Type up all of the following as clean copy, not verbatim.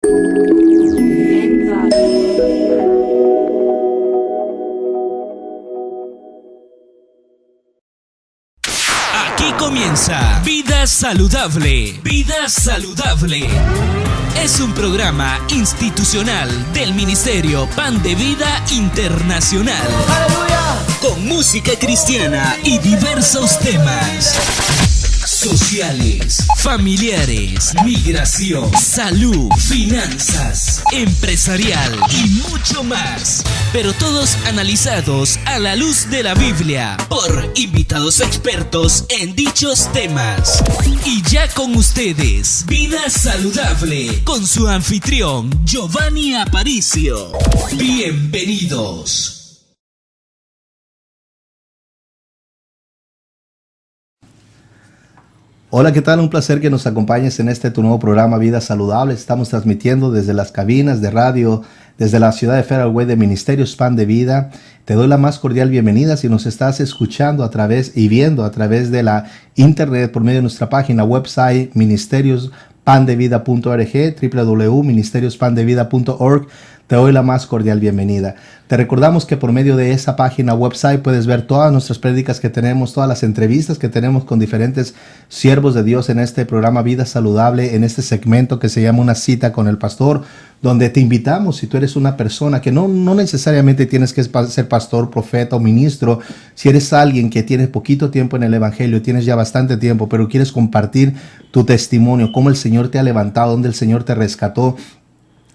Aquí comienza Vida Saludable. Vida Saludable. Es un programa institucional del Ministerio Pan de Vida Internacional. ¡Aleluya! Con música cristiana y diversos temas sociales, familiares, migración, salud, finanzas, empresarial y mucho más. Pero todos analizados a la luz de la Biblia por invitados expertos en dichos temas. Y ya con ustedes, Vida Saludable, con su anfitrión Giovanni Aparicio. Bienvenidos. Hola, ¿qué tal? Un placer que nos acompañes en tu nuevo programa Vida Saludable. Estamos transmitiendo desde las cabinas de radio, desde la ciudad de Federal Way de Ministerios Pan de Vida. Te doy la más cordial bienvenida si nos estás escuchando a través y viendo a través de la internet por medio de nuestra página website ministeriosPandevida.org, www.ministeriosPandevida.org. Te doy la más cordial bienvenida. Te recordamos que por medio de esa página website puedes ver todas nuestras prédicas que tenemos, todas las entrevistas que tenemos con diferentes siervos de Dios en este programa Vida Saludable, en este segmento que se llama Una Cita con el Pastor, donde te invitamos, si tú eres una persona que no necesariamente tienes que ser pastor, profeta o ministro, si eres alguien que tiene poquito tiempo en el Evangelio, tienes ya bastante tiempo, pero quieres compartir tu testimonio, cómo el Señor te ha levantado, dónde el Señor te rescató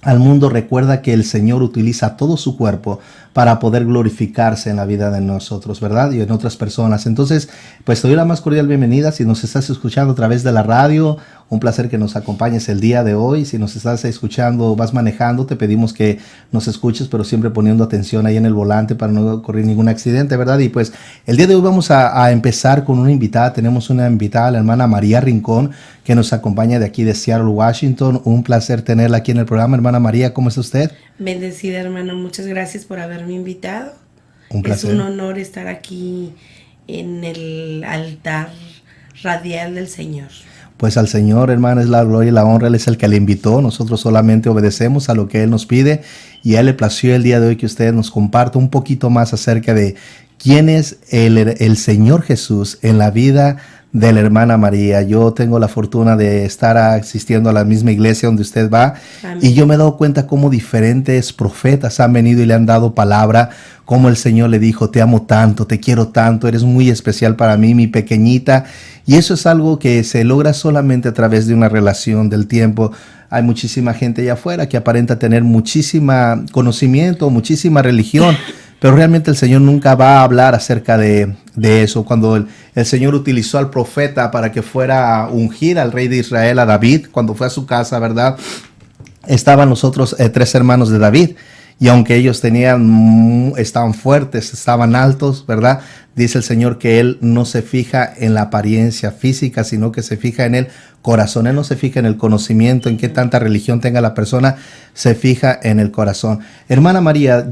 al mundo, recuerda que el Señor utiliza todo su cuerpo para poder glorificarse en la vida de nosotros, ¿verdad? Y en otras personas. Entonces, pues te doy la más cordial bienvenida. Si nos estás escuchando a través de la radio, un placer que nos acompañes el día de hoy. Si nos estás escuchando, vas manejando, te pedimos que nos escuches, pero siempre poniendo atención ahí en el volante para no ocurrir ningún accidente, ¿verdad? Y pues el día de hoy vamos a empezar con una invitada. Tenemos una invitada, la hermana María Rincón, que nos acompaña de aquí de Seattle, Washington. Un placer tenerla aquí en el programa. Hermana María, ¿cómo está usted? Bendecida, hermano. Muchas gracias por haberme invitado. Un placer. Es un honor estar aquí en el altar radial del Señor. Pues al Señor, hermana, es la gloria y la honra. Él es el que le invitó. Nosotros solamente obedecemos a lo que Él nos pide. Y a Él le plació el día de hoy que usted nos comparta un poquito más acerca de quién es el Señor Jesús en la vida de la hermana María. Yo tengo la fortuna de estar asistiendo a la misma iglesia donde usted va. Amén. Y yo me he dado cuenta cómo diferentes profetas han venido y le han dado palabra, cómo el Señor le dijo: te amo tanto, te quiero tanto, eres muy especial para mí, mi pequeñita. Y eso es algo que se logra solamente a través de una relación del tiempo. Hay muchísima gente allá afuera que aparenta tener muchísima conocimiento, muchísima religión, pero realmente el Señor nunca va a hablar acerca de eso. Cuando el Señor utilizó al profeta para que fuera a ungir al rey de Israel, a David, cuando fue a su casa, ¿verdad? Estaban los otros 3 hermanos de David. Y aunque ellos estaban fuertes, estaban altos, ¿verdad? Dice el Señor que Él no se fija en la apariencia física, sino que se fija en el corazón. Él no se fija en el conocimiento, en qué tanta religión tenga la persona, se fija en el corazón. Hermana María,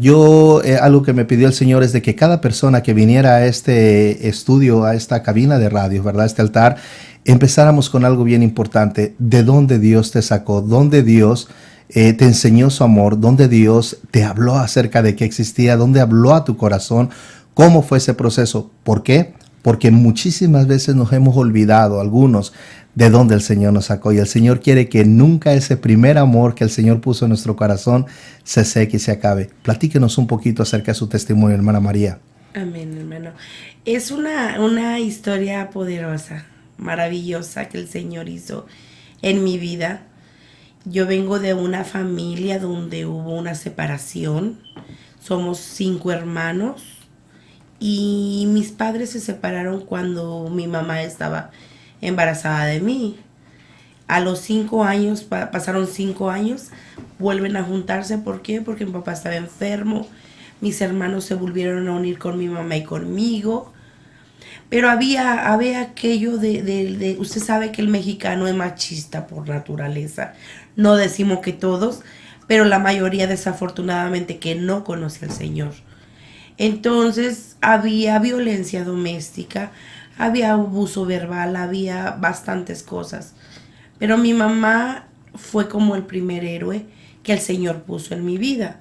algo que me pidió el Señor es de que cada persona que viniera a este estudio, a esta cabina de radio, ¿verdad? Este altar, empezáramos con algo bien importante. ¿De dónde Dios te sacó? ¿Dónde Dios te enseñó su amor? ¿Dónde Dios te habló acerca de que existía? ¿Dónde habló a tu corazón? ¿Cómo fue ese proceso? ¿Por qué? Porque muchísimas veces nos hemos olvidado, algunos, de dónde el Señor nos sacó. Y el Señor quiere que nunca ese primer amor que el Señor puso en nuestro corazón se seque y se acabe. Platíquenos un poquito acerca de su testimonio, hermana María. Amén, hermano. Es una historia poderosa, maravillosa que el Señor hizo en mi vida. Yo vengo de una familia donde hubo una separación. Somos 5 hermanos y mis padres se separaron cuando mi mamá estaba embarazada de mí. A los 5 años, pasaron 5 años, vuelven a juntarse. ¿Por qué? Porque mi papá estaba enfermo. Mis hermanos se volvieron a unir con mi mamá y conmigo. Pero había aquello de usted sabe que el mexicano es machista por naturaleza. No decimos que todos, pero la mayoría desafortunadamente que no conoce al Señor. Entonces había violencia doméstica, había abuso verbal, había bastantes cosas. Pero mi mamá fue como el primer héroe que el Señor puso en mi vida.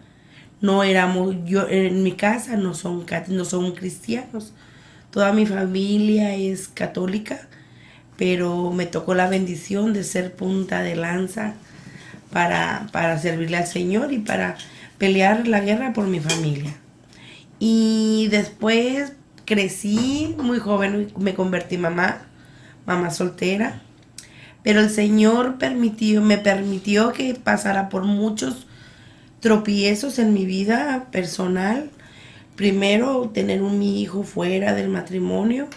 No éramos, yo en mi casa no son cristianos. Toda mi familia es católica, pero me tocó la bendición de ser punta de lanza para servirle al Señor y para pelear la guerra por mi familia. Y después crecí muy joven, me convertí mamá soltera, pero el Señor me permitió que pasara por muchos tropiezos en mi vida personal. Primero, tener mi hijo fuera del matrimonio.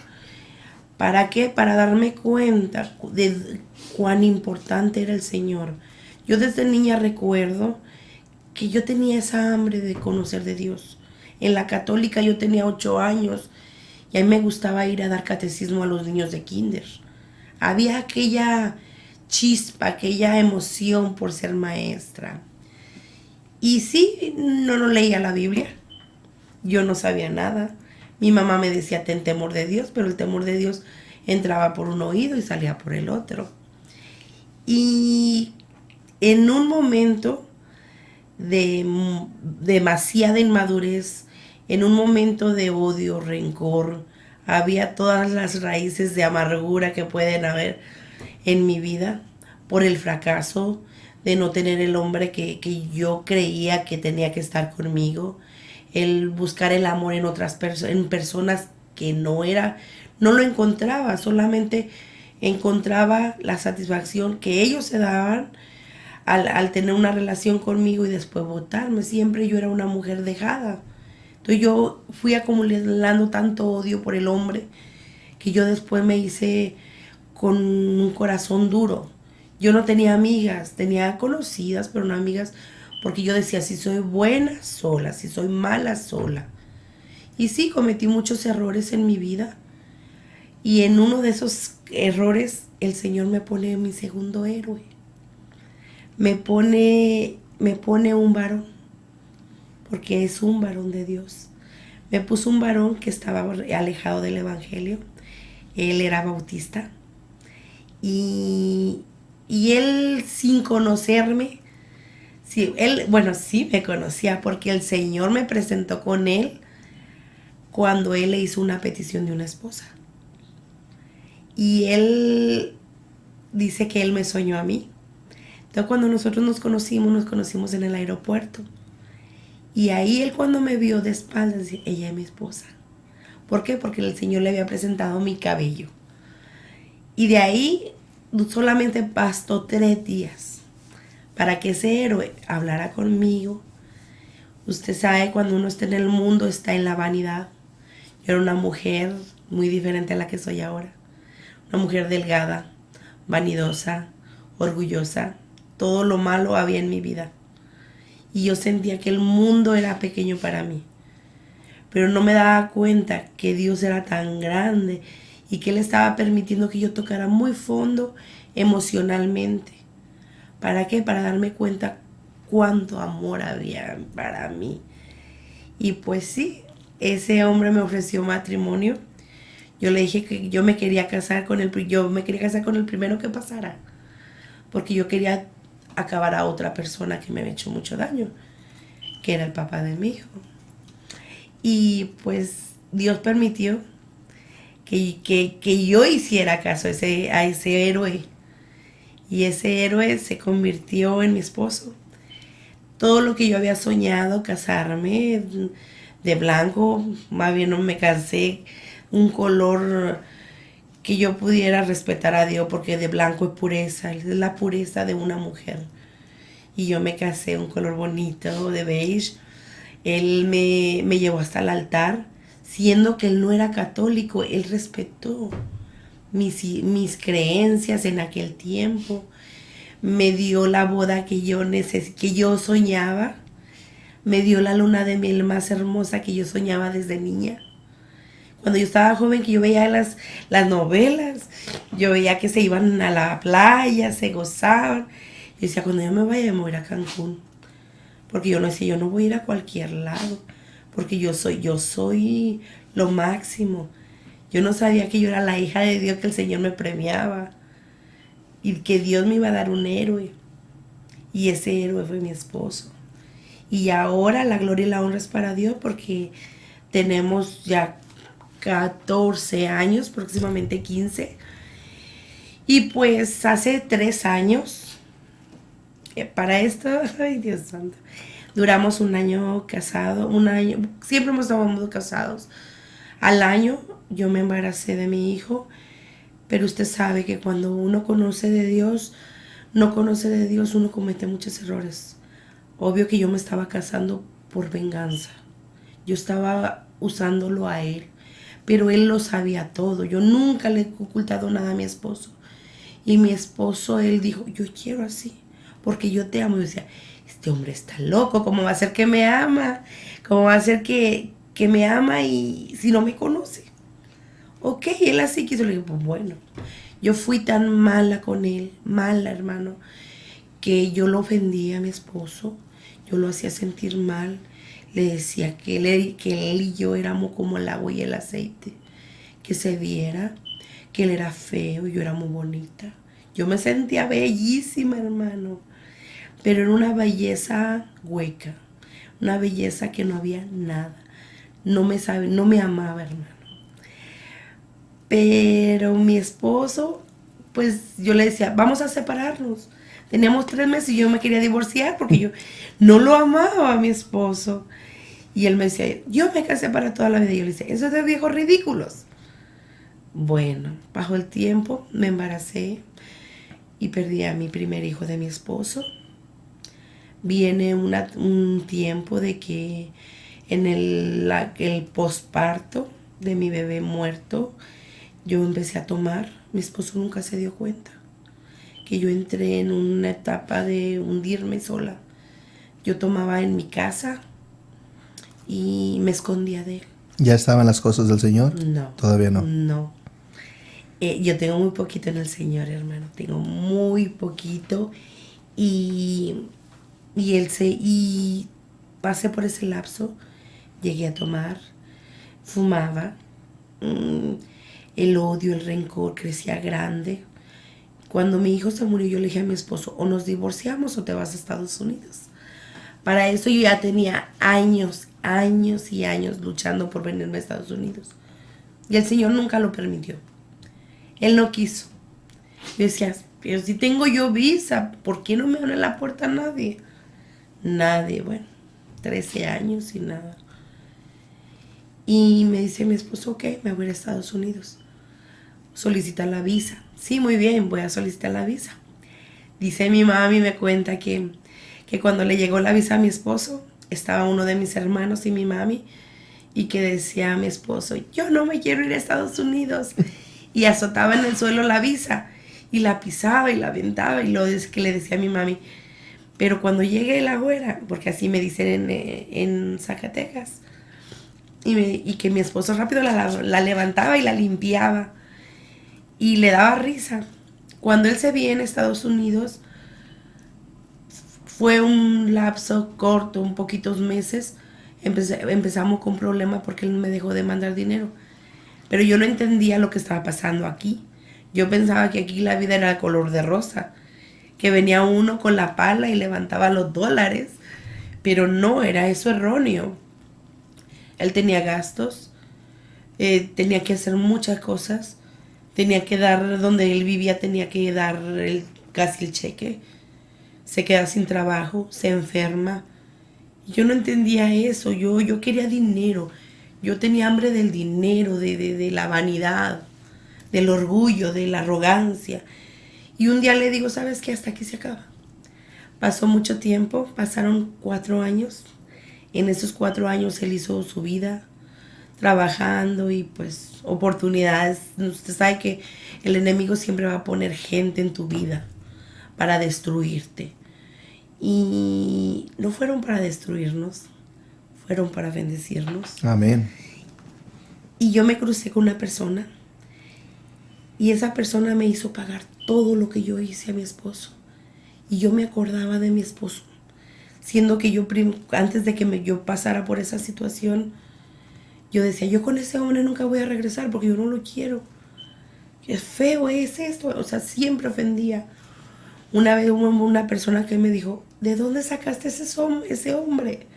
¿Para qué? Para darme cuenta de cuán importante era el Señor. Yo desde niña recuerdo que yo tenía esa hambre de conocer de Dios. En la católica yo tenía 8 años y a mí me gustaba ir a dar catecismo a los niños de kinder. Había aquella chispa, aquella emoción por ser maestra. Y sí, no leía la Biblia. Yo no sabía nada. Mi mamá me decía, ten temor de Dios, pero el temor de Dios entraba por un oído y salía por el otro. Y en un momento de demasiada inmadurez, en un momento de odio, rencor, había todas las raíces de amargura que pueden haber en mi vida por el fracaso de no tener el hombre que yo creía que tenía que estar conmigo, el buscar el amor en otras en personas que no lo encontraba, solamente encontraba la satisfacción que ellos se daban al tener una relación conmigo y después botarme. Siempre yo era una mujer dejada. Entonces yo fui acumulando tanto odio por el hombre que yo después me hice con un corazón duro. Yo no tenía amigas, tenía conocidas, pero no amigas, porque yo decía, si soy buena, sola, si soy mala, sola. Y sí, cometí muchos errores en mi vida. Y en uno de esos errores, el Señor me pone mi segundo héroe. Me pone un varón, porque es un varón de Dios. Me puso un varón que estaba alejado del evangelio. Él era bautista. Y él, sin conocerme, sí me conocía, porque el Señor me presentó con él cuando él le hizo una petición de una esposa. Y él dice que él me soñó a mí. Entonces, cuando nosotros nos conocimos en el aeropuerto. Y ahí él, cuando me vio de espaldas, decía, ella es mi esposa. ¿Por qué? Porque el Señor le había presentado mi cabello. Y de ahí solamente bastó 3 días para que ese héroe hablara conmigo. Usted sabe, cuando uno está en el mundo, está en la vanidad. Yo era una mujer muy diferente a la que soy ahora. Una mujer delgada, vanidosa, orgullosa. Todo lo malo había en mi vida. Y yo sentía que el mundo era pequeño para mí. Pero no me daba cuenta que Dios era tan grande y que Él estaba permitiendo que yo tocara muy fondo emocionalmente. ¿Para qué? Para darme cuenta cuánto amor había para mí. Y pues sí, ese hombre me ofreció matrimonio. Yo le dije que yo me quería casar con el primero que pasara, porque yo quería acabar a otra persona que me había hecho mucho daño, que era el papá de mi hijo. Y pues Dios permitió que yo hiciera caso a ese héroe. Y ese héroe se convirtió en mi esposo. Todo lo que yo había soñado, casarme de blanco, más bien no me casé un color que yo pudiera respetar a Dios, porque de blanco es pureza, es la pureza de una mujer. Y yo me casé un color bonito de beige. Él me llevó hasta el altar, siendo que él no era católico. Él respetó mis creencias en aquel tiempo. Me dio la boda que yo soñaba. Me dio la luna de miel más hermosa que yo soñaba desde niña. Cuando yo estaba joven, que yo veía las novelas, yo veía que se iban a la playa, se gozaban. Yo decía, cuando yo me vaya, me voy a ir a Cancún. Porque yo no voy a ir a cualquier lado, porque yo soy lo máximo. Yo no sabía que yo era la hija de Dios, que el Señor me premiaba y que Dios me iba a dar un héroe. Y ese héroe fue mi esposo. Y ahora la gloria y la honra es para Dios porque tenemos ya 14 años, próximamente 15. Y pues hace 3 años, para esto, ay Dios santo, duramos un año casado, siempre hemos estado casados. Al año yo me embaracé de mi hijo, pero usted sabe que cuando uno conoce de Dios, no conoce de Dios, uno comete muchos errores. Obvio que yo me estaba casando por venganza. Yo estaba usándolo a él, pero él lo sabía todo. Yo nunca le he ocultado nada a mi esposo. Y mi esposo, él dijo, yo quiero así, porque yo te amo. Y yo decía, este hombre está loco, ¿cómo va a ser que me ama? ¿Cómo va a ser que me ama y si no me conoce? Ok, él así quiso. Le dije, pues bueno, yo fui tan mala con él, mala, hermano, que yo lo ofendía a mi esposo, yo lo hacía sentir mal, le decía que él y yo éramos como el agua y el aceite, que se viera, que él era feo y yo era muy bonita. Yo me sentía bellísima, hermano, pero era una belleza hueca, una belleza que no había nada, no me amaba, hermano. Pero mi esposo, pues yo le decía, vamos a separarnos. Teníamos 3 meses y yo me quería divorciar porque yo no lo amaba a mi esposo. Y él me decía, yo me casé para toda la vida. Y yo le decía, eso es de viejos ridículos. Bueno, pasó el tiempo, me embaracé y perdí a mi primer hijo de mi esposo. Viene un tiempo de que en el posparto de mi bebé muerto, yo empecé a tomar. Mi esposo nunca se dio cuenta que yo entré en una etapa de hundirme sola. Yo tomaba en mi casa y me escondía de él. ¿Ya estaban las cosas del Señor? No. Todavía no. No. Yo tengo muy poquito en el Señor, hermano. Tengo muy poquito. Y pasé por ese lapso. Llegué a tomar. Fumaba. El odio, el rencor crecía grande. Cuando mi hijo se murió, yo le dije a mi esposo, o nos divorciamos o te vas a Estados Unidos. Para eso yo ya tenía años y años luchando por venirme a Estados Unidos. Y el Señor nunca lo permitió. Él no quiso. Yo decía, pero si tengo yo visa, ¿por qué no me abre la puerta a nadie? Nadie, bueno, 13 años y nada. Y me dice mi esposo, ok, me voy a Estados Unidos. Solicita la visa. Sí, muy bien, voy a solicitar la visa. Dice mi mami, me cuenta que cuando le llegó la visa a mi esposo, estaba uno de mis hermanos y mi mami, y que decía a mi esposo, yo no me quiero ir a Estados Unidos. Y azotaba en el suelo la visa, y la pisaba y la aventaba, y que le decía a mi mami, pero cuando llegue la güera, porque así me dicen en Zacatecas, y que mi esposo rápido la levantaba y la limpiaba. Y le daba risa. Cuando él se viene a Estados Unidos, fue un lapso corto, un poquitos meses. Empezamos con problemas porque él me dejó de mandar dinero. Pero yo no entendía lo que estaba pasando aquí. Yo pensaba que aquí la vida era de color de rosa. Que venía uno con la pala y levantaba los dólares. Pero no, era eso erróneo. Él tenía gastos. Tenía que hacer muchas cosas. Tenía que dar, donde él vivía, tenía que dar casi el cheque. Se queda sin trabajo, se enferma. Yo no entendía eso, yo quería dinero. Yo tenía hambre del dinero, de la vanidad, del orgullo, de la arrogancia. Y un día le digo, ¿sabes qué? Hasta aquí se acaba. Pasó mucho tiempo, pasaron 4 años. En esos 4 años él hizo su vida, trabajando y pues oportunidades. Usted sabe que el enemigo siempre va a poner gente en tu vida para destruirte. Y no fueron para destruirnos, fueron para bendecirnos. Amén. Y yo me crucé con una persona y esa persona me hizo pagar todo lo que yo hice a mi esposo. Y yo me acordaba de mi esposo, siendo que yo antes de que yo pasara por esa situación, yo decía, yo con ese hombre nunca voy a regresar porque yo no lo quiero. Es feo, es esto. O sea, siempre ofendía. Una vez hubo una persona que me dijo, ¿de dónde sacaste ese hombre?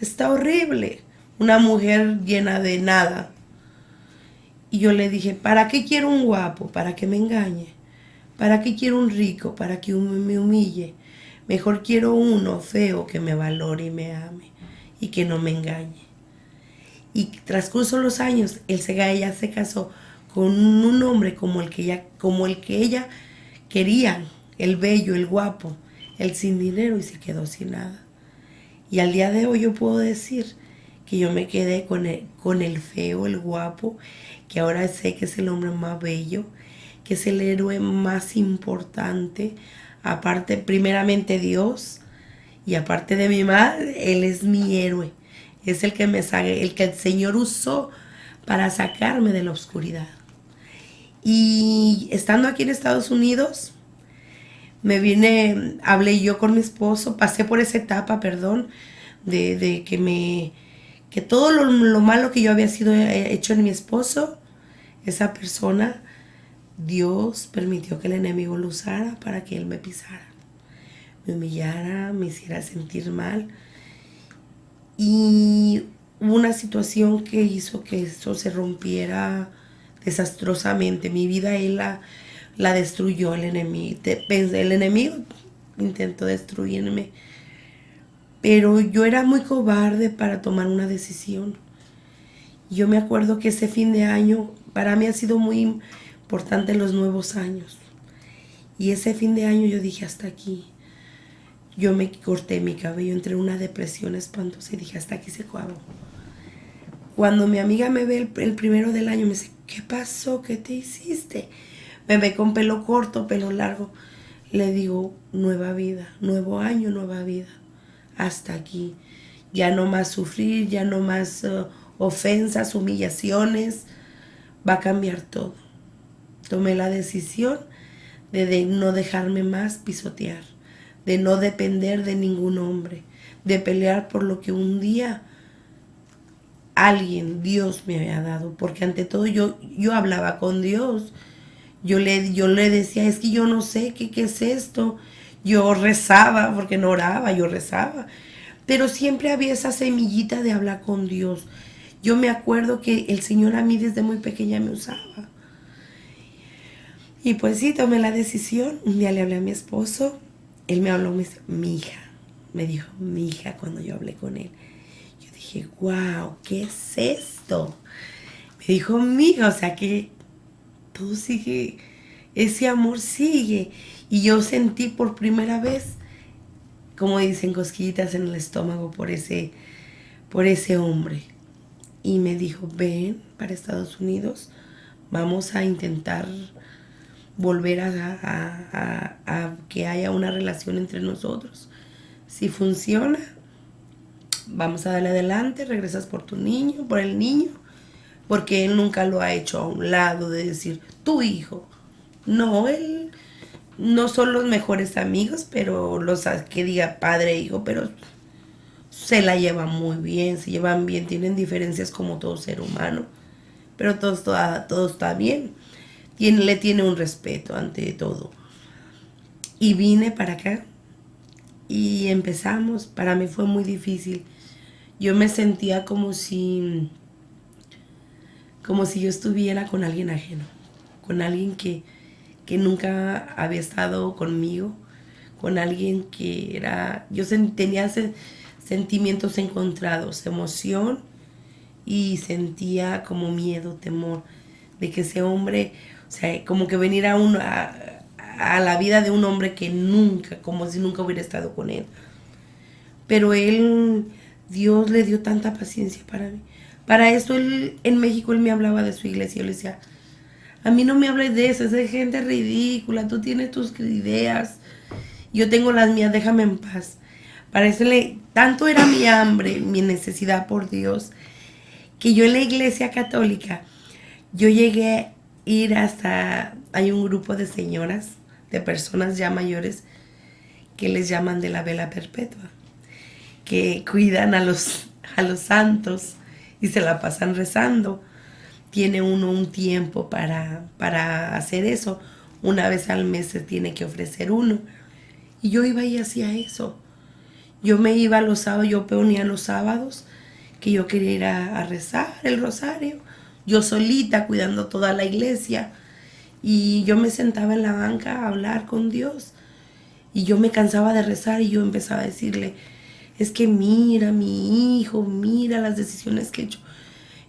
Está horrible. Una mujer llena de nada. Y yo le dije, ¿para qué quiero un guapo? ¿Para que me engañe? ¿Para qué quiero un rico? ¿Para que me humille? Mejor quiero uno feo que me valore y me ame y que no me engañe. Y transcurso los años, ella se casó con un hombre como el que ella quería, el bello, el guapo, el sin dinero, y se quedó sin nada. Y al día de hoy yo puedo decir que yo me quedé con el feo, el guapo, que ahora sé que es el hombre más bello, que es el héroe más importante, aparte primeramente Dios y aparte de mi madre, Él es mi héroe, es el que el Señor usó para sacarme de la oscuridad. Y estando aquí en Estados Unidos, hablé yo con mi esposo, pasé por esa etapa, de que todo lo malo que yo había sido hecho en mi esposo, esa persona, Dios permitió que el enemigo lo usara para que él me pisara, me humillara, me hiciera sentir mal. Y hubo una situación que hizo que eso se rompiera desastrosamente. Mi vida él la destruyó, el enemigo. El enemigo intentó destruirme. Pero yo era muy cobarde para tomar una decisión. Yo me acuerdo que ese fin de año, para mí ha sido muy importante los nuevos años. Y ese fin de año yo dije, hasta aquí. Yo me corté mi cabello, entré en una depresión espantosa y dije, hasta aquí se acabó. Cuando mi amiga me ve el primero del año, me dice, ¿qué pasó? ¿Qué te hiciste? Me ve con pelo corto, pelo largo. Le digo, nueva vida, nuevo año, nueva vida. Hasta aquí. Ya no más sufrir, ya no más ofensas, humillaciones. Va a cambiar todo. Tomé la decisión de no dejarme más pisotear, de no depender de ningún hombre, de pelear por lo que un día Dios me había dado, porque ante todo yo hablaba con Dios. Yo le decía, es que yo no sé qué es esto. Yo rezaba, porque no oraba, yo rezaba. Pero siempre había esa semillita de hablar con Dios. Yo me acuerdo que el Señor a mí desde muy pequeña me usaba. Y pues sí, tomé la decisión. Un día le hablé a mi esposo. Él me habló, me dijo, mi hija, cuando yo hablé con él. Yo dije, wow, ¿qué es esto? Me dijo, mi hija, o sea que todo sigue, ese amor sigue. Y yo sentí por primera vez, como dicen, cosquillitas en el estómago por ese hombre. Y me dijo, ven para Estados Unidos, vamos a intentar volver a que haya una relación entre nosotros. Si funciona, vamos a darle adelante, regresas por el niño, porque él nunca lo ha hecho a un lado de decir, tu hijo. No, él no son los mejores amigos, pero que diga padre e hijo, pero se la llevan muy bien, se llevan bien, tienen diferencias como todo ser humano, pero todo está bien. Le tiene un respeto ante todo. Y vine para acá y empezamos. Para mí fue muy difícil. Yo me sentía como si yo estuviera con alguien ajeno, con alguien que nunca había estado conmigo, con alguien que era... Yo tenía sentimientos encontrados, emoción, y sentía como miedo, temor, de que ese hombre, o sea, como que venir a la vida de un hombre que nunca, como si nunca hubiera estado con él. Pero Dios le dio tanta paciencia para mí. Para esto en México él me hablaba de su iglesia. Yo le decía, a mí no me hables de eso, es de gente ridícula, tú tienes tus ideas, yo tengo las mías, déjame en paz. Para eso tanto era mi hambre, mi necesidad por Dios, que yo en la iglesia católica, yo llegué a ir hay un grupo de señoras, de personas ya mayores, que les llaman de la vela perpetua, que cuidan a los santos y se la pasan rezando. Tiene uno un tiempo para hacer eso, una vez al mes se tiene que ofrecer uno. Y yo iba y hacía eso. Yo me iba los sábados, yo ponía los sábados que yo quería ir a rezar el rosario. Yo solita cuidando toda la iglesia. Y yo me sentaba en la banca a hablar con Dios. Y yo me cansaba de rezar y yo empezaba a decirle, es que mira mi hijo, mira las decisiones que he hecho.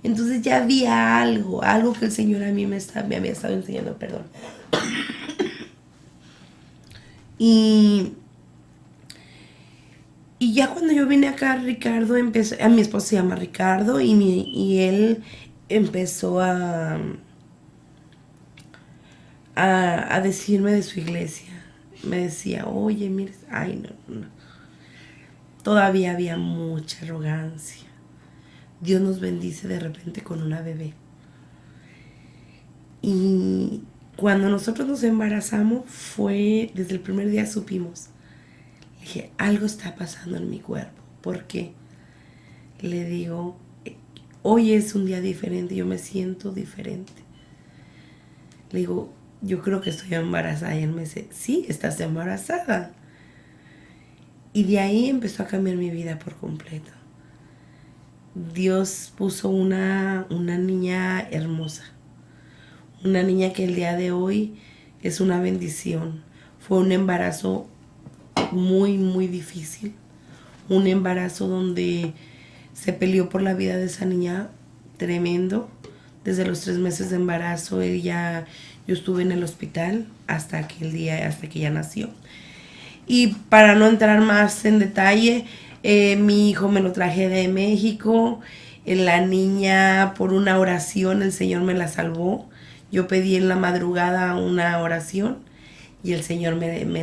Entonces ya había algo que el Señor a mí me había estado enseñando, perdón. Y ya cuando yo vine acá, Ricardo empezó, a mi esposo se llama Ricardo, y él empezó a decirme de su iglesia. Me decía, oye, mire, ay, no. Todavía había mucha arrogancia. Dios nos bendice de repente con una bebé. Y cuando nosotros nos embarazamos, desde el primer día supimos. Le dije, algo está pasando en mi cuerpo. ¿Por qué? Le digo, hoy es un día diferente, yo me siento diferente. Le digo, yo creo que estoy embarazada. Y él me dice, sí, estás embarazada. Y de ahí empezó a cambiar mi vida por completo. Dios puso una niña hermosa. Una niña que el día de hoy es una bendición. Fue un embarazo muy, muy difícil. Un embarazo donde se peleó por la vida de esa niña tremendo. Desde los 3 meses de embarazo yo estuve en el hospital hasta que ella nació. Y para no entrar más en detalle, mi hijo me lo traje de México. La niña, por una oración, el Señor me la salvó. Yo pedí en la madrugada una oración y el Señor me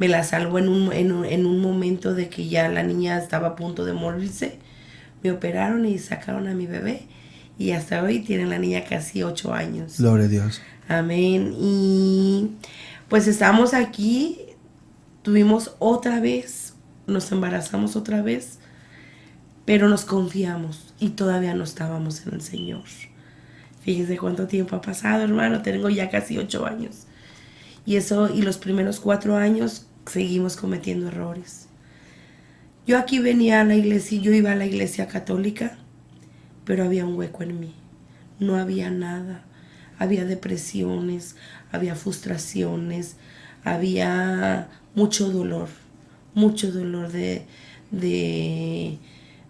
la salvó en un momento de que ya la niña estaba a punto de morirse. Me operaron y sacaron a mi bebé. Y hasta hoy tiene la niña casi 8 años. Gloria a Dios. Amén. Y pues estamos aquí. Tuvimos otra vez, nos embarazamos otra vez, pero nos confiamos y todavía no estábamos en el Señor. Fíjense cuánto tiempo ha pasado, hermano. Tengo ya casi 8 años. Y los primeros 4 años seguimos cometiendo errores. Yo aquí venía a la iglesia, yo iba a la iglesia católica, pero había un hueco en mí. No había nada. Había depresiones, había frustraciones, había mucho dolor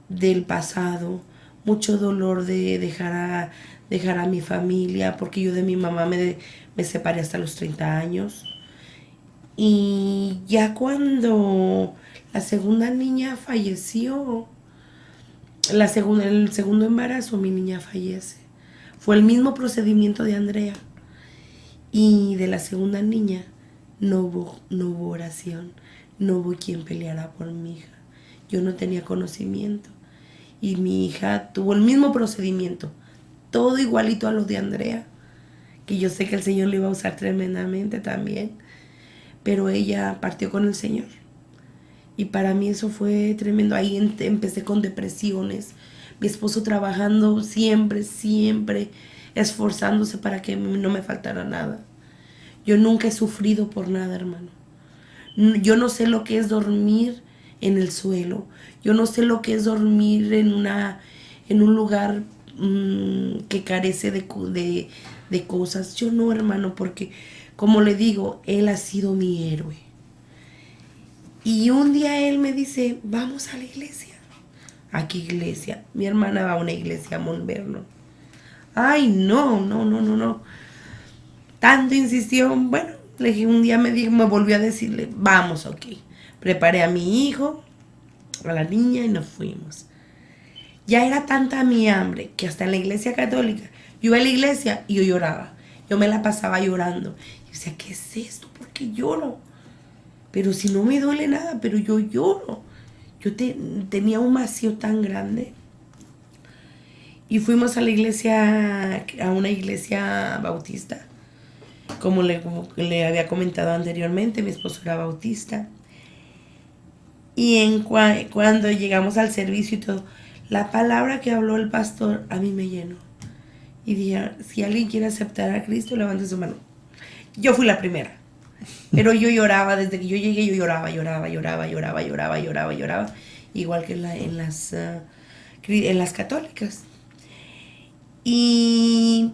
del pasado, mucho dolor de dejar a mi familia, porque yo de mi mamá me separé hasta los 30 años. Y ya cuando la segunda niña falleció, el segundo embarazo, mi niña fallece. Fue el mismo procedimiento de Andrea. Y de la segunda niña no hubo oración, no hubo quien peleara por mi hija. Yo no tenía conocimiento. Y mi hija tuvo el mismo procedimiento, todo igualito a lo de Andrea, que yo sé que el Señor le iba a usar tremendamente también, pero ella partió con el Señor. Y para mí eso fue tremendo. Ahí empecé con depresiones, mi esposo trabajando siempre, esforzándose para que no me faltara nada. Yo nunca he sufrido por nada, hermano. Yo no sé lo que es dormir en el suelo. Yo no sé lo que es dormir en un lugar que carece de cosas. Yo no, hermano, porque, como le digo, él ha sido mi héroe. Y un día él me dice, vamos a la iglesia. ¿A qué iglesia? Mi hermana va a una iglesia a Monverno. Ay, no. Tanto insistió. Bueno, le dije, un día me volvió a decirle, vamos, ok. Preparé a mi hijo, a la niña, y nos fuimos. Ya era tanta mi hambre que hasta en la iglesia católica, yo iba a la iglesia y yo lloraba. Yo me la pasaba llorando. Yo decía, ¿qué es esto? ¿Por qué lloro? Pero si no me duele nada, pero yo lloro. Yo tenía un vacío tan grande. Y fuimos a la iglesia, a una iglesia bautista. Como le había comentado anteriormente, mi esposo era bautista. Y cuando llegamos al servicio y todo, la palabra que habló el pastor a mí me llenó. Y dije, si alguien quiere aceptar a Cristo, levante su mano. yo fui la primera. Pero yo lloraba, desde que yo llegué, yo lloraba. Igual que en las católicas. Y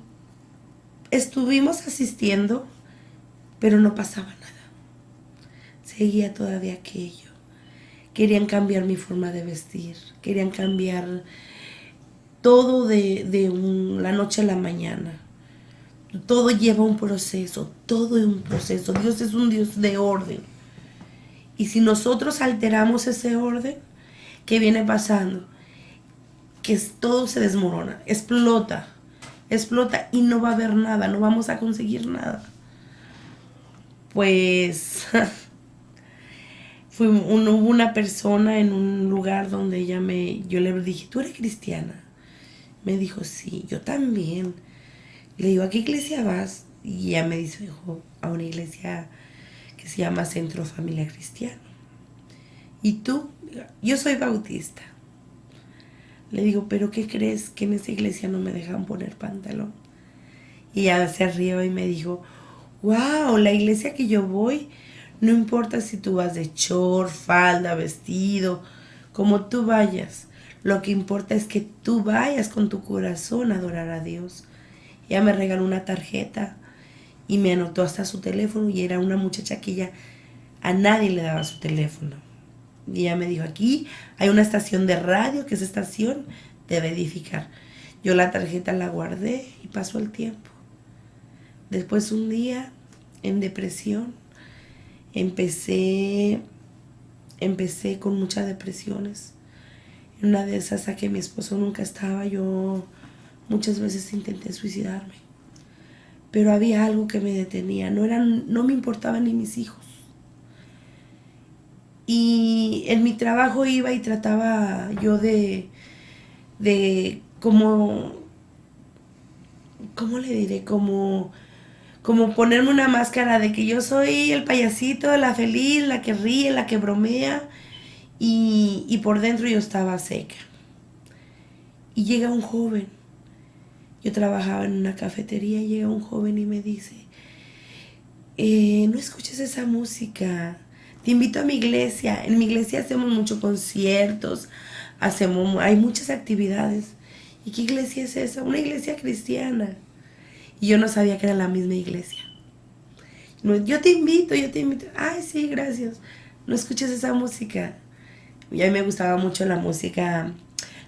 estuvimos asistiendo, pero no pasaba nada. Seguía todavía aquello. Querían cambiar mi forma de vestir. Querían cambiar todo de la noche a la mañana. Todo lleva un proceso. Todo es un proceso. Dios es un Dios de orden. Y si nosotros alteramos ese orden, ¿qué viene pasando? Que todo se desmorona. Explota y no va a haber nada. No vamos a conseguir nada. Pues... hubo una persona en un lugar donde yo le dije, ¿tú eres cristiana? Me dijo, sí, yo también. Le digo, ¿a qué iglesia vas? Y ella me dijo, a una iglesia que se llama Centro Familia Cristiano. ¿Y tú? Yo soy bautista. Le digo, ¿pero qué crees? Que en esa iglesia no me dejan poner pantalón. Y ella se rió y me dijo, wow, la iglesia que yo voy... No importa si tú vas de short, falda, vestido, como tú vayas. Lo que importa es que tú vayas con tu corazón a adorar a Dios. Ella me regaló una tarjeta y me anotó hasta su teléfono y era una muchacha que ella a nadie le daba su teléfono. Y ella me dijo, aquí hay una estación de radio que esa estación debe edificar. Yo la tarjeta la guardé y pasó el tiempo. Después un día, en depresión, Empecé con muchas depresiones. En una de esas, a que mi esposo nunca estaba, yo muchas veces intenté suicidarme. Pero había algo que me detenía. No me importaban ni mis hijos. Y en mi trabajo iba y trataba yo de ¿cómo le diré? Como ponerme una máscara de que yo soy el payasito, la feliz, la que ríe, la que bromea. Y por dentro yo estaba seca. Y llega un joven. Yo trabajaba en una cafetería y llega un joven y me dice, no escuches esa música. Te invito a mi iglesia. En mi iglesia hacemos muchos conciertos. Hay muchas actividades. ¿Y qué iglesia es esa? Una iglesia cristiana. Y yo no sabía que era la misma iglesia. Yo te invito. Ay, sí, gracias. No escuches esa música. Y a mí me gustaba mucho la música,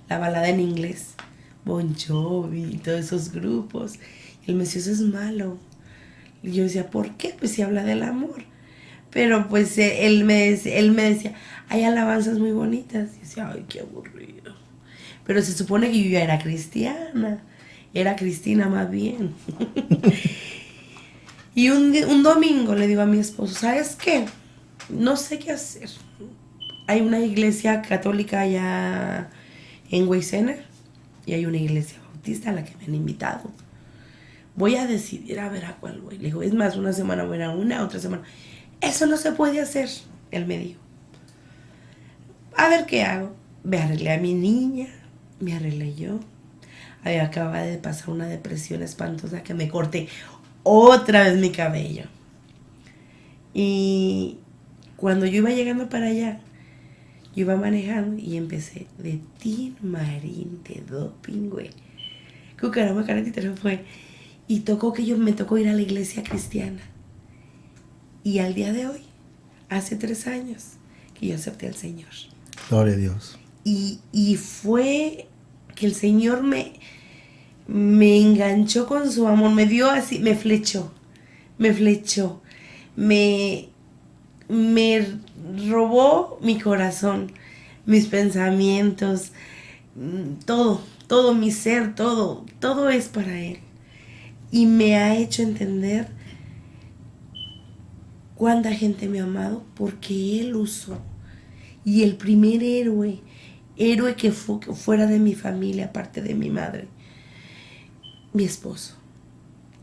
la balada en inglés. Bon Jovi y todos esos grupos. Y él me decía, eso es malo. Y yo decía, ¿por qué? Pues si habla del amor. Pero pues él me decía, hay alabanzas muy bonitas. Y yo decía, ay, qué aburrido. Pero se supone que yo ya era cristiana. Era Cristina más bien. Y un domingo le digo a mi esposo, ¿sabes qué? No sé qué hacer. Hay una iglesia católica allá en Way Center y hay una iglesia bautista a la que me han invitado. Voy a decidir a ver a cuál voy. Le digo, es más, una semana voy a una, otra semana. Eso no se puede hacer. Él me dijo, a ver qué hago. Me arreglé a mi niña, me arreglé yo. Acaba de pasar una depresión espantosa que me corté otra vez mi cabello. Y cuando yo iba llegando para allá, yo iba manejando y empecé de Tin Marín, de doping, güey. Cucarama, caratita, fue. Y me tocó ir a la iglesia cristiana. Y al día de hoy, hace 3 años, que yo acepté al Señor. Gloria a Dios. Y fue que el Señor me enganchó con su amor, me dio así, me flechó, me robó mi corazón, mis pensamientos, todo mi ser, todo es para Él. Y me ha hecho entender cuánta gente me ha amado porque Él usó. Y el primer héroe que fuera de mi familia, aparte de mi madre, mi esposo.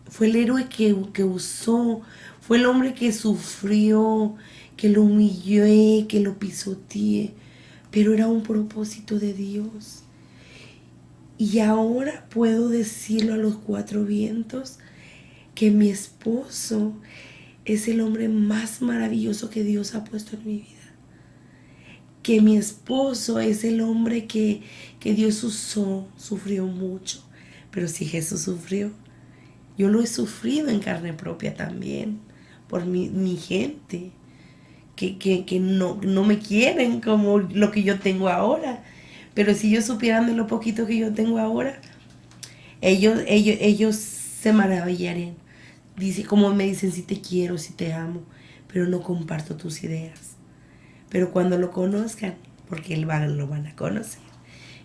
Fue el héroe que usó, fue el hombre que sufrió, que lo humillé, que lo pisoteé, pero era un propósito de Dios. Y ahora puedo decirlo a los 4 vientos, que mi esposo es el hombre más maravilloso que Dios ha puesto en mi vida. Que mi esposo es el hombre que Dios usó, sufrió mucho. Pero si Jesús sufrió, yo lo he sufrido en carne propia también, por mi gente, que no me quieren como lo que yo tengo ahora. Pero si ellos supieran de lo poquito que yo tengo ahora, ellos se maravillarían. Dice, como me dicen, si te quiero, si te amo, pero no comparto tus ideas. Pero cuando lo conozcan, porque lo van a conocer.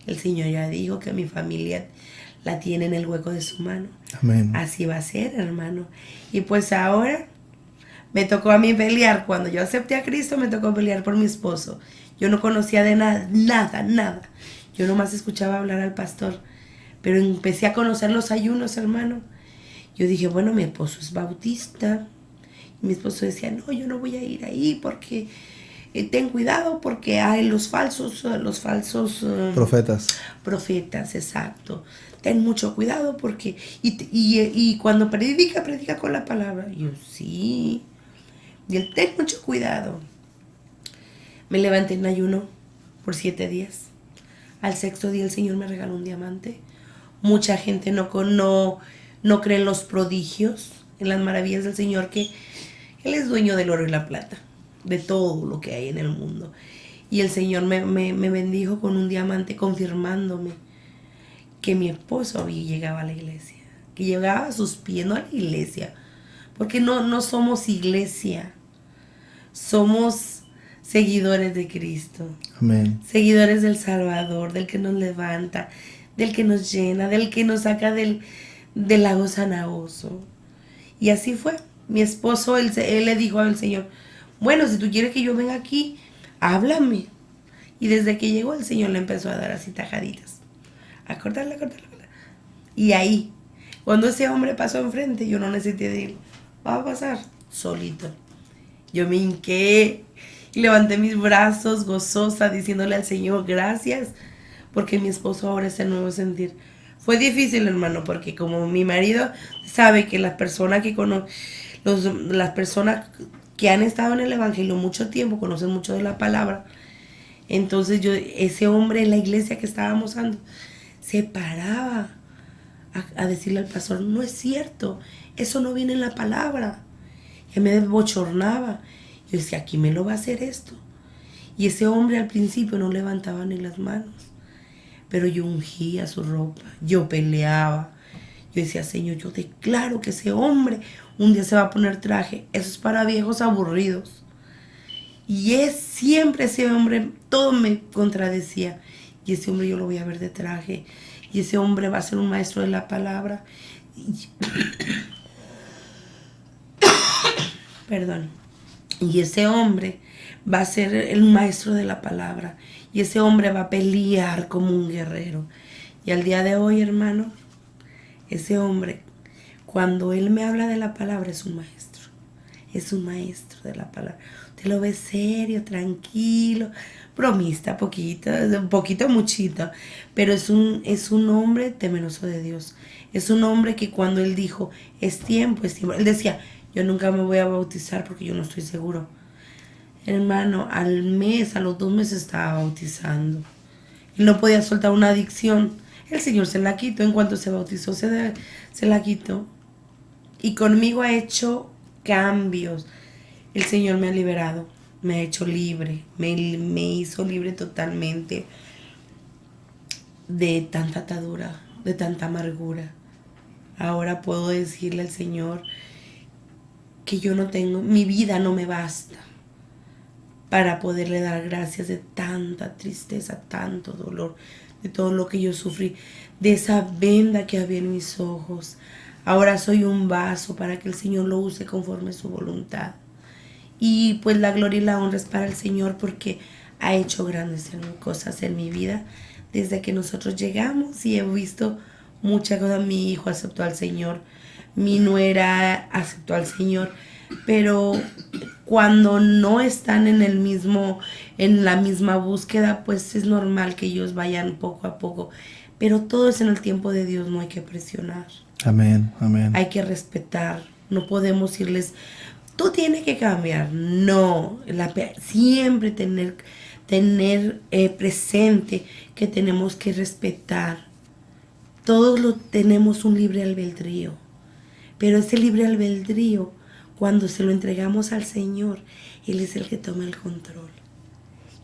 El Señor ya dijo que mi familia la tiene en el hueco de su mano. Amén. Así va a ser, hermano. Y pues ahora me tocó a mí pelear. Cuando yo acepté a Cristo, me tocó pelear por mi esposo. Yo no conocía de nada. Yo nomás escuchaba hablar al pastor. Pero empecé a conocer los ayunos, hermano. Yo dije, bueno, mi esposo es bautista. Y mi esposo decía, no, yo no voy a ir ahí porque ten cuidado porque hay los falsos profetas, exacto. Ten mucho cuidado porque y cuando predica con la palabra. Yo sí. Y él, ten mucho cuidado. Me levanté en ayuno por 7 días. Al 6º día el Señor me regaló un diamante. Mucha gente no cree en los prodigios, en las maravillas del Señor, que Él es dueño del oro y la plata, de todo lo que hay en el mundo. Y el Señor me bendijo con un diamante, confirmándome que mi esposo llegaba a la iglesia, que llegaba a sus pies, no a la iglesia, porque no somos iglesia, somos seguidores de Cristo. Amén. Seguidores del Salvador, del que nos levanta, del que nos llena, del que nos saca del lago cenagoso. Y así fue. Mi esposo, él le dijo al Señor, bueno, si tú quieres que yo venga aquí, háblame. Y desde que llegó el Señor le empezó a dar así tajaditas. A cortarla. Y ahí, cuando ese hombre pasó enfrente, yo no necesité decir, va a pasar solito. Yo me hinqué y levanté mis brazos gozosa diciéndole al Señor gracias porque mi esposo ahora es el nuevo sentir. Fue difícil, hermano, porque como mi marido sabe que las personas las personas que han estado en el evangelio mucho tiempo conocen mucho de la palabra. Entonces ese hombre en la iglesia que estábamos dando se paraba a decirle al pastor, no es cierto, eso no viene en la palabra. Y me bochornaba. Yo decía, aquí me lo va a hacer esto. Y ese hombre al principio no levantaba ni las manos. Pero yo ungía su ropa, yo peleaba. Yo decía, Señor, yo declaro que ese hombre un día se va a poner traje. Eso es para viejos aburridos. Y siempre ese hombre, todo me contradecía. Y ese hombre yo lo voy a ver de traje. Y ese hombre va a ser un maestro de la palabra. Perdón. Y ese hombre va a ser el maestro de la palabra. Y ese hombre va a pelear como un guerrero. Y al día de hoy, hermano, ese hombre, cuando él me habla de la palabra, es un maestro. Es un maestro de la palabra. Usted lo ve serio, tranquilo, bromista, un poquito muchito. Pero es un hombre temeroso de Dios. Es un hombre que cuando él dijo, es tiempo. Él decía, yo nunca me voy a bautizar porque yo no estoy seguro. Hermano, a los 2 meses estaba bautizando. Él no podía soltar una adicción. El Señor se la quitó. En cuanto se bautizó, se la quitó. Y conmigo ha hecho cambios. El Señor me ha liberado. Me ha hecho libre. Me hizo libre totalmente de tanta atadura, de tanta amargura. Ahora puedo decirle al Señor que mi vida no me basta para poderle dar gracias de tanta tristeza, tanto dolor, de todo lo que yo sufrí, de esa venda que había en mis ojos. Ahora soy un vaso para que el Señor lo use conforme a su voluntad. Y pues la gloria y la honra es para el Señor porque ha hecho grandes cosas en mi vida desde que nosotros llegamos y he visto muchas cosas. Mi hijo aceptó al Señor, mi nuera aceptó al Señor, pero cuando no están en la misma búsqueda, pues es normal que ellos vayan poco a poco. Pero todo es en el tiempo de Dios, no hay que presionar. Amén, amén. Hay que respetar. No podemos decirles, tú tienes que cambiar. No, siempre tener presente que tenemos que respetar. Todos tenemos un libre albedrío, pero ese libre albedrío, cuando se lo entregamos al Señor, Él es el que toma el control.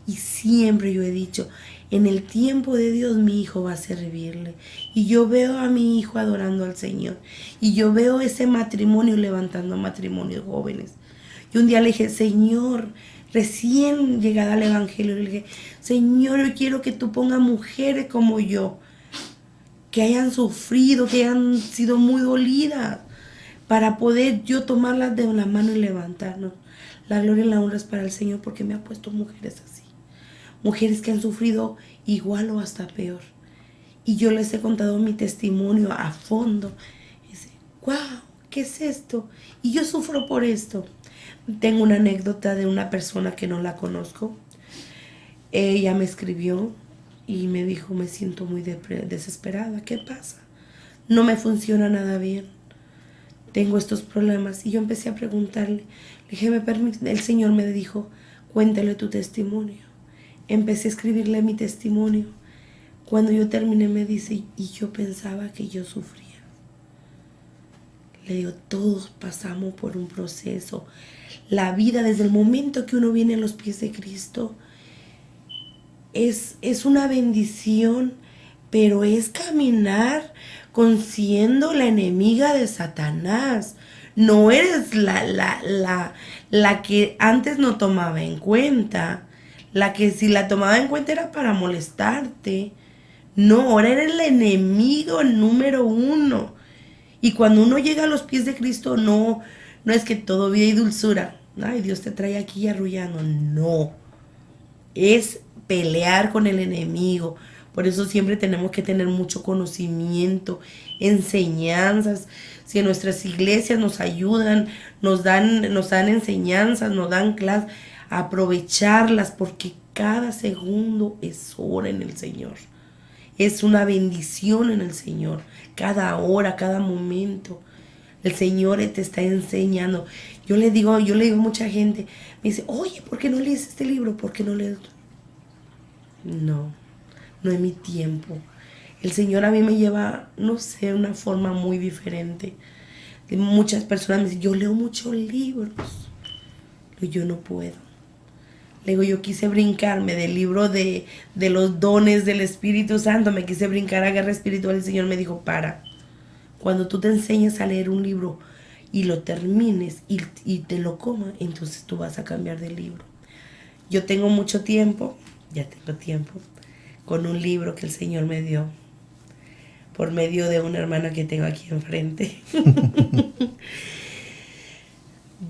Y siempre yo he dicho, en el tiempo de Dios mi hijo va a servirle. Y yo veo a mi hijo adorando al Señor. Y yo veo ese matrimonio levantando matrimonios jóvenes. Y un día le dije, Señor, recién llegada al Evangelio, le dije, Señor, yo quiero que tú pongas mujeres como yo, que hayan sufrido, que hayan sido muy dolidas, para poder yo tomarlas de la mano y levantarnos. La gloria y la honra es para el Señor porque me ha puesto mujeres así. Mujeres que han sufrido igual o hasta peor. Y yo les he contado mi testimonio a fondo. Y dice, wow, ¿qué es esto? Y yo sufro por esto. Tengo una anécdota de una persona que no la conozco. Ella me escribió y me dijo, me siento muy desesperada. ¿Qué pasa? No me funciona nada bien. Tengo estos problemas. Y yo empecé a preguntarle. Le dije, el Señor me dijo, cuéntale tu testimonio. Empecé a escribirle mi testimonio. Cuando yo terminé me dice, y yo pensaba que yo sufría. Le digo, todos pasamos por un proceso. La vida, desde el momento que uno viene a los pies de Cristo, es una bendición, pero es caminar siendo la enemiga de Satanás. No eres la que antes no tomaba en cuenta. La que si la tomaba en cuenta era para molestarte. No, ahora eres el enemigo número 1. Y cuando uno llega a los pies de Cristo, no es que todo vida y dulzura. Ay, Dios te trae aquí arrullando. No. Es pelear con el enemigo. Por eso siempre tenemos que tener mucho conocimiento, enseñanzas. Si en nuestras iglesias nos ayudan, nos dan enseñanzas, nos dan clases, aprovecharlas, porque cada segundo es hora en el Señor. Es una bendición en el Señor. Cada hora, cada momento. El Señor te está enseñando. Yo le digo a mucha gente, me dice, oye, ¿por qué no lees este libro? ¿Por qué no lees? No es mi tiempo. El Señor a mí me lleva, no sé, una forma muy diferente. Muchas personas me dicen, yo leo muchos libros. Yo no puedo. Le digo, yo quise brincarme del libro de los dones del Espíritu Santo. Me quise brincar a guerra espiritual. El Señor me dijo, para. Cuando tú te enseñas a leer un libro y lo termines y te lo comas, entonces tú vas a cambiar de libro. Yo tengo mucho tiempo, ya tengo tiempo, con un libro que el Señor me dio por medio de una hermana que tengo aquí enfrente.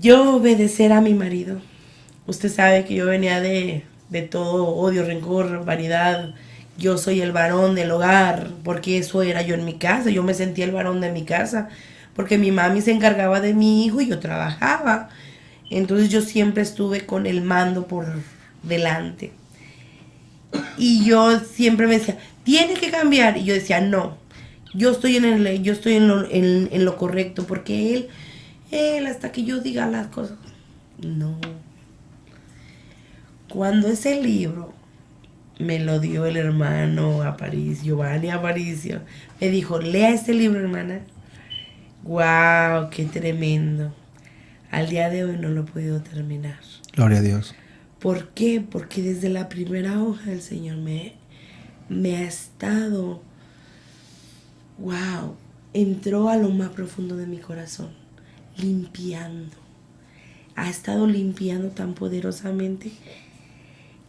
Yo obedecer a mi marido. Usted sabe que yo venía de todo odio, rencor, vanidad. Yo soy el varón del hogar, porque eso era yo en mi casa. Yo me sentía el varón de mi casa, porque mi mami se encargaba de mi hijo y yo trabajaba. Entonces yo siempre estuve con el mando por delante. Y yo siempre me decía, tienes que cambiar. Y yo decía, no, yo estoy en lo correcto, porque él hasta que yo diga las cosas. No. Cuando ese libro me lo dio el hermano Giovanni Aparicio, me dijo, lea este libro, hermana. ¡Wow! ¡Qué tremendo! Al día de hoy no lo he podido terminar. Gloria a Dios. ¿Por qué? Porque desde la primera hoja el Señor me ha estado, wow, entró a lo más profundo de mi corazón, limpiando. Ha estado limpiando tan poderosamente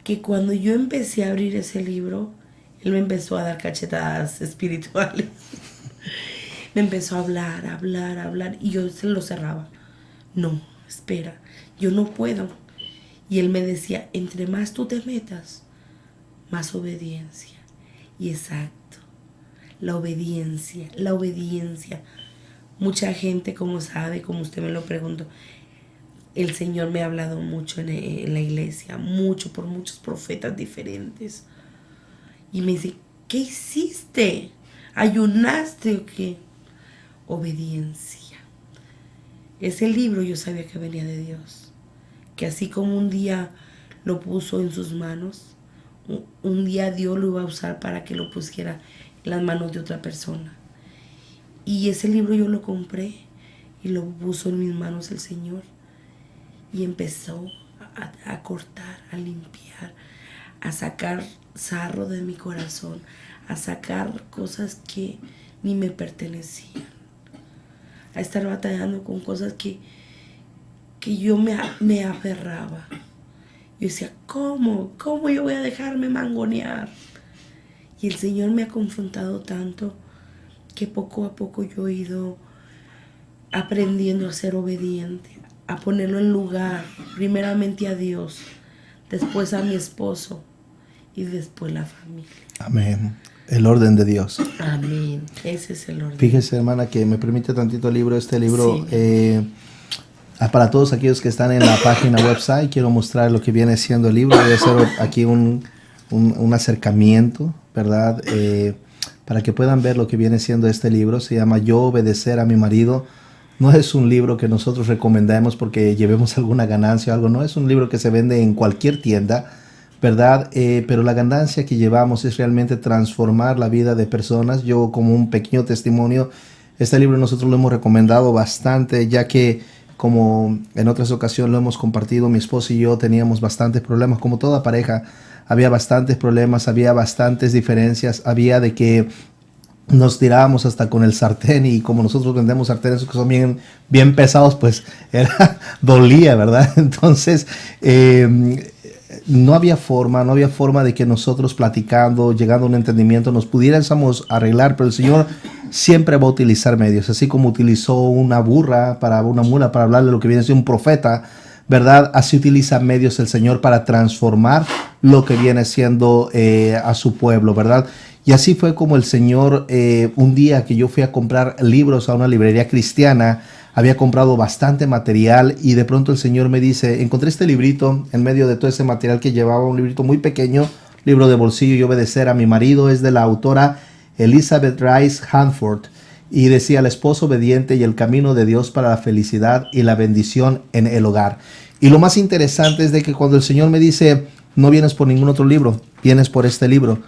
que cuando yo empecé a abrir ese libro, Él me empezó a dar cachetadas espirituales. Me empezó a hablar, y yo se lo cerraba. No, espera, yo no puedo. Y Él me decía, entre más tú te metas, más obediencia. Y exacto, la obediencia. Mucha gente, como sabe, como usted me lo preguntó, el Señor me ha hablado mucho en la iglesia, mucho, por muchos profetas diferentes. Y me dice, ¿qué hiciste? ¿Ayunaste o qué? obediencia. Ese libro yo sabía que venía de Dios, que así como un día lo puso en sus manos, un día Dios lo iba a usar para que lo pusiera en las manos de otra persona. Y ese libro yo lo compré y lo puso en mis manos el Señor. Y empezó a cortar, a limpiar, a sacar sarro de mi corazón, a sacar cosas que ni me pertenecían, a estar batallando con cosas que yo me aferraba. Yo decía, ¿cómo yo voy a dejarme mangonear? Y el Señor me ha confrontado tanto que poco a poco yo he ido aprendiendo a ser obediente, a ponerlo en lugar, primeramente a Dios, después a mi esposo y después la familia. Amén. El orden de Dios. Amén. Ese es el orden. Fíjese, hermana, que me permite tantito el libro. Este libro, Sí. Para todos aquellos que están en la página website, quiero mostrar lo que viene siendo el libro. Voy a hacer aquí un acercamiento, ¿verdad? Para que puedan ver lo que viene siendo este libro. Se llama Yo obedecer a mi marido. No es un libro que nosotros recomendamos porque llevemos alguna ganancia o algo. No es un libro que se vende en cualquier tienda, ¿verdad? Pero la ganancia que llevamos es realmente transformar la vida de personas. Yo, como un pequeño testimonio, este libro nosotros lo hemos recomendado bastante, ya que, como en otras ocasiones lo hemos compartido, mi esposo y yo teníamos bastantes problemas, como toda pareja. Había bastantes problemas, había bastantes diferencias, había de que nos tirábamos hasta con el sartén, y como nosotros vendemos sartenes que son bien pesados, pues dolía, ¿verdad? Entonces, no había forma de que nosotros platicando, llegando a un entendimiento, nos pudiéramos arreglar, pero el Señor siempre va a utilizar medios, así como utilizó una mula para hablarle lo que viene a ser un profeta, ¿verdad? Así utiliza medios el Señor para transformar lo que viene siendo a su pueblo, ¿verdad? Y así fue como el Señor, un día que yo fui a comprar libros a una librería cristiana, había comprado bastante material y de pronto el Señor me dice, encontré este librito en medio de todo ese material que llevaba, un librito muy pequeño, libro de bolsillo, y obedecer a mi marido, es de la autora Elizabeth Rice Hanford, y decía, el esposo obediente y el camino de Dios para la felicidad y la bendición en el hogar. Y lo más interesante es de que cuando el Señor me dice, no vienes por ningún otro libro, vienes por este libro,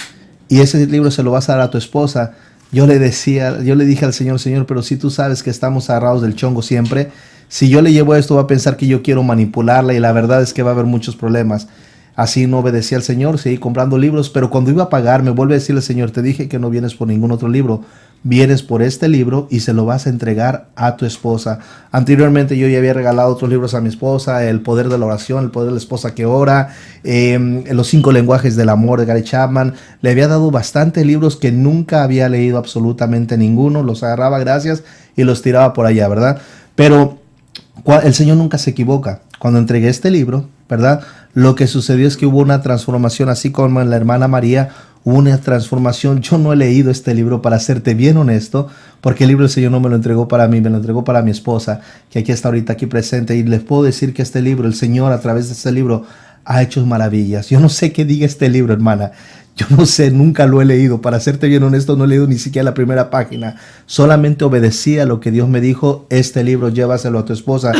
y ese libro se lo vas a dar a tu esposa. Yo le dije al Señor, pero si tú sabes que estamos agarrados del chongo siempre, si yo le llevo esto va a pensar que yo quiero manipularla, y la verdad es que va a haber muchos problemas. Así no obedecía al Señor, seguí comprando libros, pero cuando iba a pagar me vuelve a decir el Señor, te dije que no vienes por ningún otro libro, vienes por este libro y se lo vas a entregar a tu esposa. Anteriormente yo ya había regalado otros libros a mi esposa, El poder de la oración, El poder de la esposa que ora, Los 5 lenguajes del amor de Gary Chapman. Le había dado bastantes libros que nunca había leído absolutamente ninguno, los agarraba, gracias, y los tiraba por allá, ¿verdad? Pero el Señor nunca se equivoca. Cuando entregué este libro, ¿verdad? Lo que sucedió es que hubo una transformación, así como en la hermana María, hubo una transformación. Yo no he leído este libro, para serte bien honesto, porque el libro el Señor no me lo entregó para mí, me lo entregó para mi esposa, que aquí está ahorita aquí presente, y les puedo decir que este libro, el Señor a través de este libro ha hecho maravillas. Yo no sé qué diga este libro, hermana. Yo no sé, nunca lo he leído. Para serte bien honesto, no he leído ni siquiera la primera página. Solamente obedecí a lo que Dios me dijo. Este libro llévaselo a tu esposa.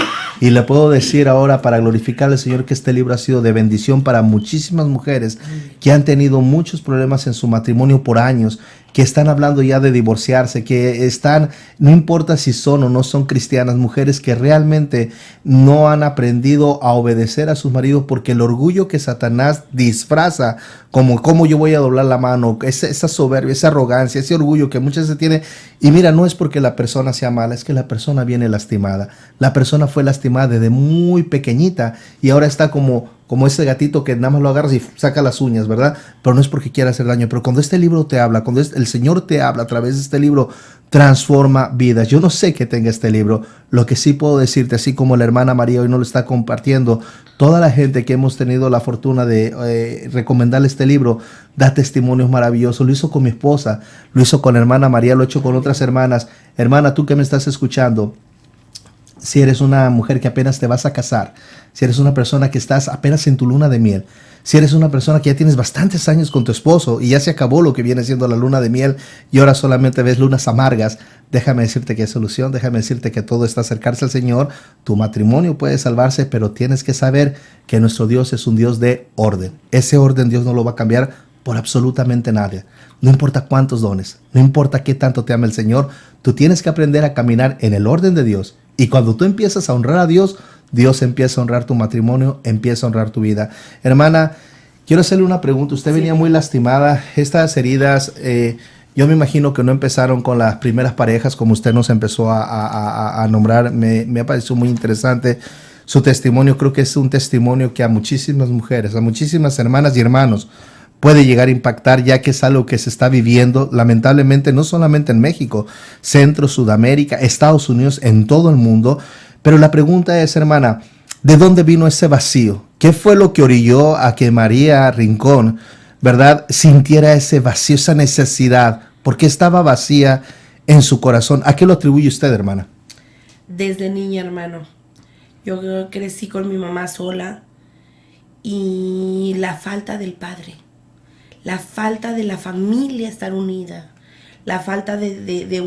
Y le puedo decir ahora, para glorificar al Señor, que este libro ha sido de bendición para muchísimas mujeres que han tenido muchos problemas en su matrimonio por años, que están hablando ya de divorciarse, que están, no importa si son o no son cristianas, mujeres que realmente no han aprendido a obedecer a sus maridos, porque el orgullo que Satanás disfraza como cómo yo voy a doblar la mano, esa soberbia, esa arrogancia, ese orgullo que muchas veces tiene. Y mira, no es porque la persona sea mala, es que la persona viene lastimada. La persona fue lastimada desde muy pequeñita y ahora está como ese gatito que nada más lo agarras y saca las uñas, ¿verdad? Pero no es porque quiera hacer daño. Pero cuando este libro te habla, cuando el Señor te habla a través de este libro, transforma vidas. Yo no sé qué tenga este libro. Lo que sí puedo decirte, así como la hermana María hoy nos lo está compartiendo, toda la gente que hemos tenido la fortuna de recomendarle este libro, da testimonios maravillosos. Lo hizo con mi esposa, lo hizo con la hermana María, lo ha hecho con otras hermanas. Hermana, tú que me estás escuchando, si eres una mujer que apenas te vas a casar, si eres una persona que estás apenas en tu luna de miel, si eres una persona que ya tienes bastantes años con tu esposo y ya se acabó lo que viene siendo la luna de miel y ahora solamente ves lunas amargas, déjame decirte que hay solución, déjame decirte que todo está acercarse al Señor. Tu matrimonio puede salvarse, pero tienes que saber que nuestro Dios es un Dios de orden. Ese orden Dios no lo va a cambiar por absolutamente nadie. No importa cuántos dones, no importa qué tanto te ama el Señor, tú tienes que aprender a caminar en el orden de Dios. Y cuando tú empiezas a honrar a Dios, Dios empieza a honrar tu matrimonio, empieza a honrar tu vida. Hermana, quiero hacerle una pregunta. Usted venía muy lastimada. Estas heridas, yo me imagino que no empezaron con las primeras parejas como usted nos empezó a nombrar. Me ha parecido muy interesante su testimonio. Creo que es un testimonio que a muchísimas mujeres, a muchísimas hermanas y hermanos puede llegar a impactar, ya que es algo que se está viviendo lamentablemente no solamente en México, Centro, Sudamérica, Estados Unidos, en todo el mundo. Pero la pregunta es, hermana, ¿de dónde vino ese vacío? ¿Qué fue lo que orilló a que María Rincón, verdad, sintiera ese vacío, esa necesidad? ¿Por qué estaba vacía en su corazón? ¿A qué lo atribuye usted, hermana? Desde niña, hermano. Yo crecí con mi mamá sola y la falta del padre, la falta de la familia estar unida, la falta de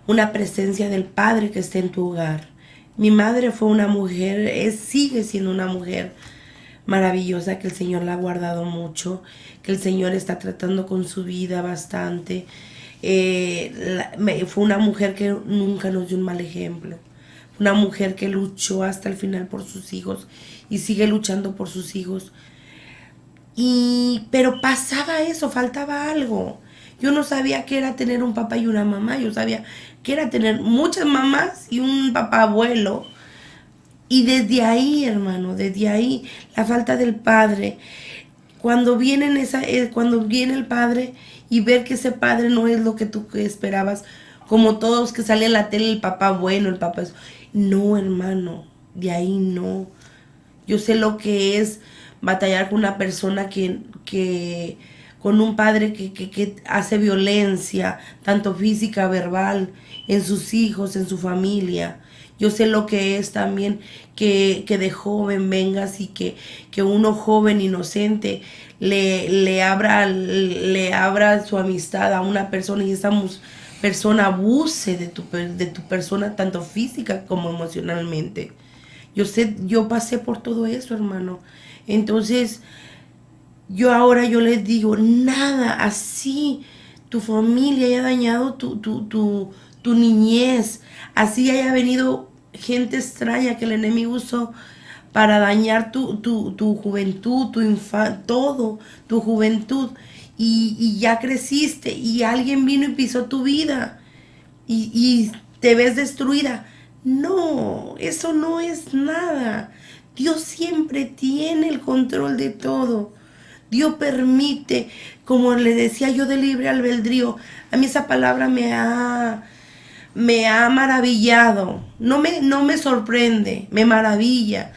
una presencia del padre que esté en tu hogar. Mi madre fue una mujer, sigue siendo una mujer maravillosa, que el Señor la ha guardado mucho, que el Señor está tratando con su vida bastante. Fue una mujer que nunca nos dio un mal ejemplo. Una mujer que luchó hasta el final por sus hijos y sigue luchando por sus hijos. Pero pasaba eso, faltaba algo. Yo no sabía qué era tener un papá y una mamá. Yo sabía que era tener muchas mamás y un papá abuelo. Y desde ahí, hermano, desde ahí, la falta del padre. Cuando viene el padre y ver que ese padre no es lo que tú esperabas, como todos que sale en la tele, el papá bueno, el papá... No, hermano, de ahí no. Yo sé lo que es batallar con una persona que con un padre que hace violencia, tanto física, verbal, en sus hijos, en su familia. Yo sé lo que es también que de joven vengas y que uno joven inocente le abra su amistad a una persona y esa persona abuse de tu persona, tanto física como emocionalmente. Yo pasé por todo eso, hermano. Entonces, yo les digo, nada, así tu familia haya dañado tu niñez, así haya venido gente extraña que el enemigo usó para dañar tu juventud, todo, tu juventud, y ya creciste, y alguien vino y pisó tu vida, y te ves destruida. No, eso no es nada. Dios siempre tiene el control de todo. Dios permite, como le decía yo de libre albedrío, a mí esa palabra me ha maravillado. No me sorprende, me maravilla.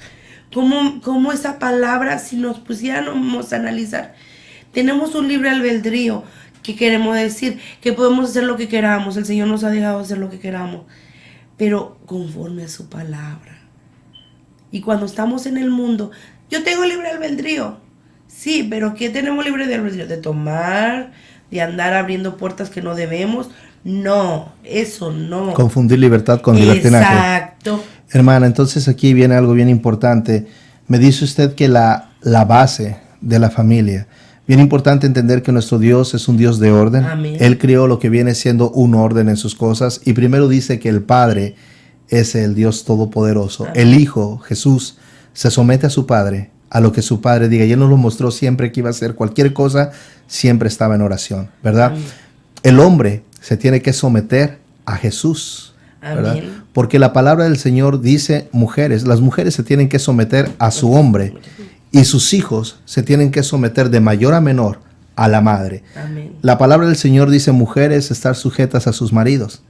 Como esa palabra, si nos pusiéramos a analizar, tenemos un libre albedrío. ¿Qué queremos decir? Que podemos hacer lo que queramos. El Señor nos ha dejado hacer lo que queramos, pero conforme a su palabra. Y cuando estamos en el mundo, yo tengo libre albedrío. Sí, pero ¿qué tenemos libre albedrío? ¿De tomar? ¿De andar abriendo puertas que no debemos? No, eso no. Confundir libertad con libertinaje. Exacto. Hermana, entonces aquí viene algo bien importante. Me dice usted que la base de la familia. Bien importante entender que nuestro Dios es un Dios de orden. Amén. Él creó lo que viene siendo un orden en sus cosas. Y primero dice que el Padre es el Dios todopoderoso. Amén. El Hijo, Jesús, se somete a su Padre, a lo que su Padre diga. Y Él nos lo mostró siempre que iba a hacer cualquier cosa, siempre estaba en oración, ¿verdad? Amén. El hombre se tiene que someter a Jesús, ¿verdad? Amén. Porque la palabra del Señor dice las mujeres se tienen que someter a su hombre. Y sus hijos se tienen que someter de mayor a menor a la madre. Amén. La palabra del Señor dice, mujeres, estar sujetas a sus maridos.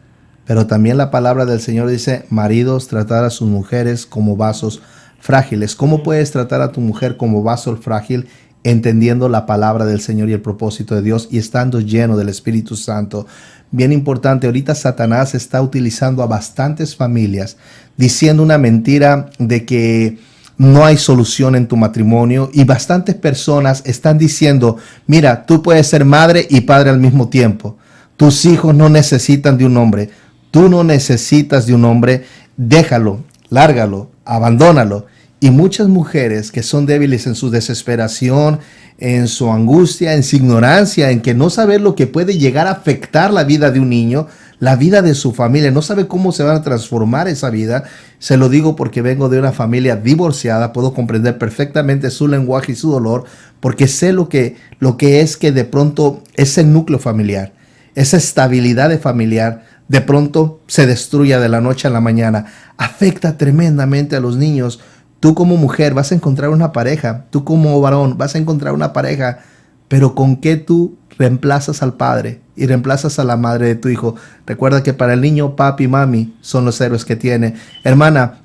Pero también la palabra del Señor dice, maridos, tratar a sus mujeres como vasos frágiles. ¿Cómo puedes tratar a tu mujer como vaso frágil? entendiendo la palabra del Señor y el propósito de Dios y estando lleno del Espíritu Santo. Bien importante, ahorita Satanás está utilizando a bastantes familias diciendo una mentira de que no hay solución en tu matrimonio, y bastantes personas están diciendo, mira, tú puedes ser madre y padre al mismo tiempo. Tus hijos no necesitan de un hombre. Tú no necesitas de un hombre. Déjalo, lárgalo, abandónalo. Y muchas mujeres que son débiles en su desesperación, en su angustia, en su ignorancia, en que no saber lo que puede llegar a afectar la vida de un niño, la vida de su familia, no sabe cómo se va a transformar esa vida. Se lo digo porque vengo de una familia divorciada, puedo comprender perfectamente su lenguaje y su dolor, porque sé lo que es que de pronto ese núcleo familiar, esa estabilidad de familiar, de pronto se destruya de la noche a la mañana. Afecta tremendamente a los niños. Tú como mujer vas a encontrar una pareja, tú como varón vas a encontrar una pareja, pero ¿con qué tú reemplazas al padre y reemplazas a la madre de tu hijo? Recuerda que para el niño, papi y mami son los héroes que tiene. Hermana,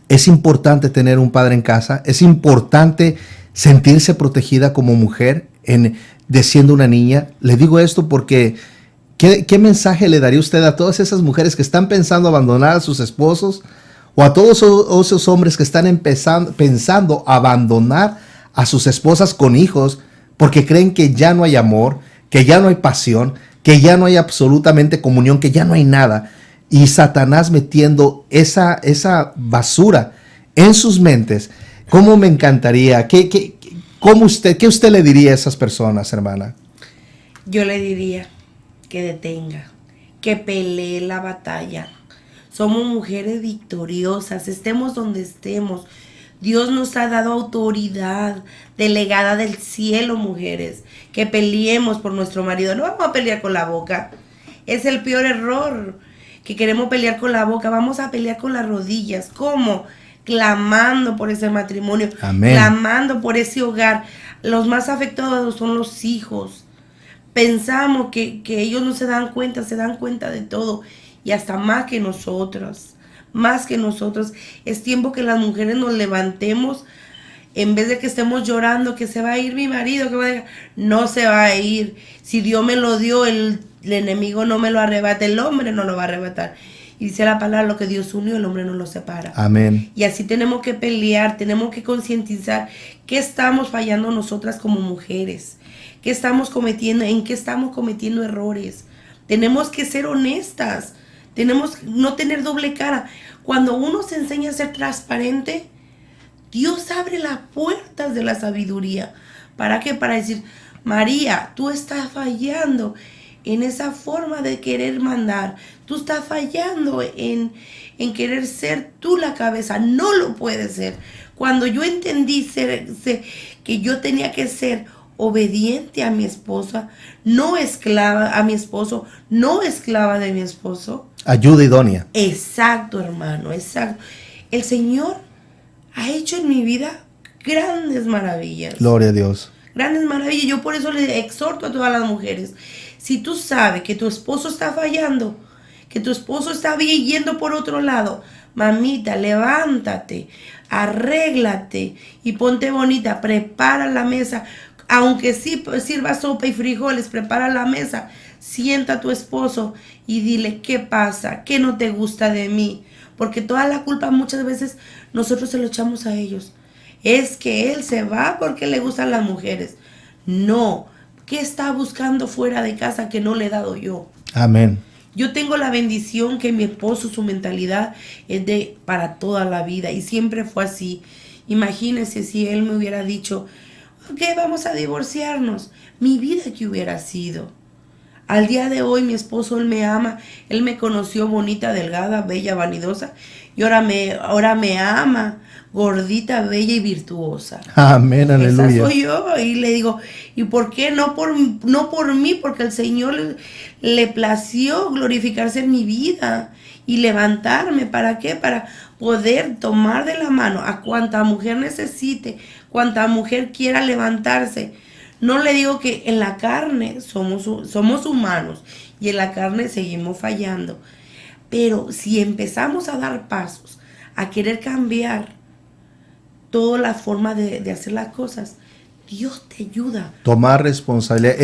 es importante tener un padre en casa, es importante sentirse protegida como mujer de siendo una niña. Le digo esto porque ¿qué mensaje le daría usted a todas esas mujeres que están pensando abandonar a sus esposos? O a todos esos hombres que están pensando abandonar a sus esposas con hijos porque creen que ya no hay amor, que ya no hay pasión, que ya no hay absolutamente comunión, que ya no hay nada. Y Satanás metiendo esa basura en sus mentes. ¿Cómo me encantaría? ¿Qué usted le diría a esas personas, hermana? Yo le diría que detenga, que pelee la batalla. Somos mujeres victoriosas, estemos donde estemos. Dios nos ha dado autoridad delegada del cielo, mujeres. Que peleemos por nuestro marido. No vamos a pelear con la boca. Es el peor error, que queremos pelear con la boca. Vamos a pelear con las rodillas. ¿Cómo? Clamando por ese matrimonio. Amén. Clamando por ese hogar. Los más afectados son los hijos. Pensamos que ellos no se dan cuenta de todo. Y hasta más que nosotros. Es tiempo que las mujeres nos levantemos, en vez de que estemos llorando que se va a ir mi marido, no se va a ir. Si Dios me lo dio, el enemigo no me lo arrebata, el hombre no lo va a arrebatar. Y dice la palabra, lo que Dios unió, el hombre no lo separa. Amén. Y así tenemos que pelear, tenemos que concientizar qué estamos fallando nosotras como mujeres, qué estamos cometiendo, en qué estamos cometiendo errores. Tenemos que ser honestas. Tenemos no tener doble cara. Cuando uno se enseña a ser transparente, Dios abre las puertas de la sabiduría. ¿Para qué? Para decir, María, tú estás fallando en esa forma de querer mandar. Tú estás fallando en querer ser tú la cabeza. No lo puedes ser. Cuando yo entendí que yo tenía que ser obediente a mi esposa, no esclava a mi esposo, no esclava de mi esposo. Ayuda idónea. Exacto, hermano, exacto. El Señor ha hecho en mi vida grandes maravillas. Gloria a Dios. Grandes maravillas. Yo por eso le exhorto a todas las mujeres. Si tú sabes que tu esposo está fallando, que tu esposo está yendo por otro lado, mamita, levántate, arréglate y ponte bonita, prepara la mesa. Aunque sí sirva sopa y frijoles, prepara la mesa, sienta a tu esposo y dile qué pasa, qué no te gusta de mí. Porque toda la culpa muchas veces nosotros se lo echamos a ellos. Es que él se va porque le gustan las mujeres. No, ¿qué está buscando fuera de casa que no le he dado yo? Amén. Yo tengo la bendición que mi esposo, su mentalidad es de para toda la vida y siempre fue así. Imagínense si él me hubiera dicho, ok, vamos a divorciarnos. Mi vida que hubiera sido. Al día de hoy mi esposo, él me ama. Él me conoció bonita, delgada, bella, vanidosa. Y ahora me ama, gordita, bella y virtuosa. Amén, aleluya. Esa soy yo. Y le digo, ¿y por qué? No por mí, porque el Señor le plació glorificarse en mi vida y levantarme. ¿Para qué? Para poder tomar de la mano a cuanta mujer necesite, cuanta mujer quiera levantarse. No le digo que en la carne somos humanos y en la carne seguimos fallando. Pero si empezamos a dar pasos, a querer cambiar toda la forma de hacer las cosas, Dios te ayuda. Tomar responsabilidad,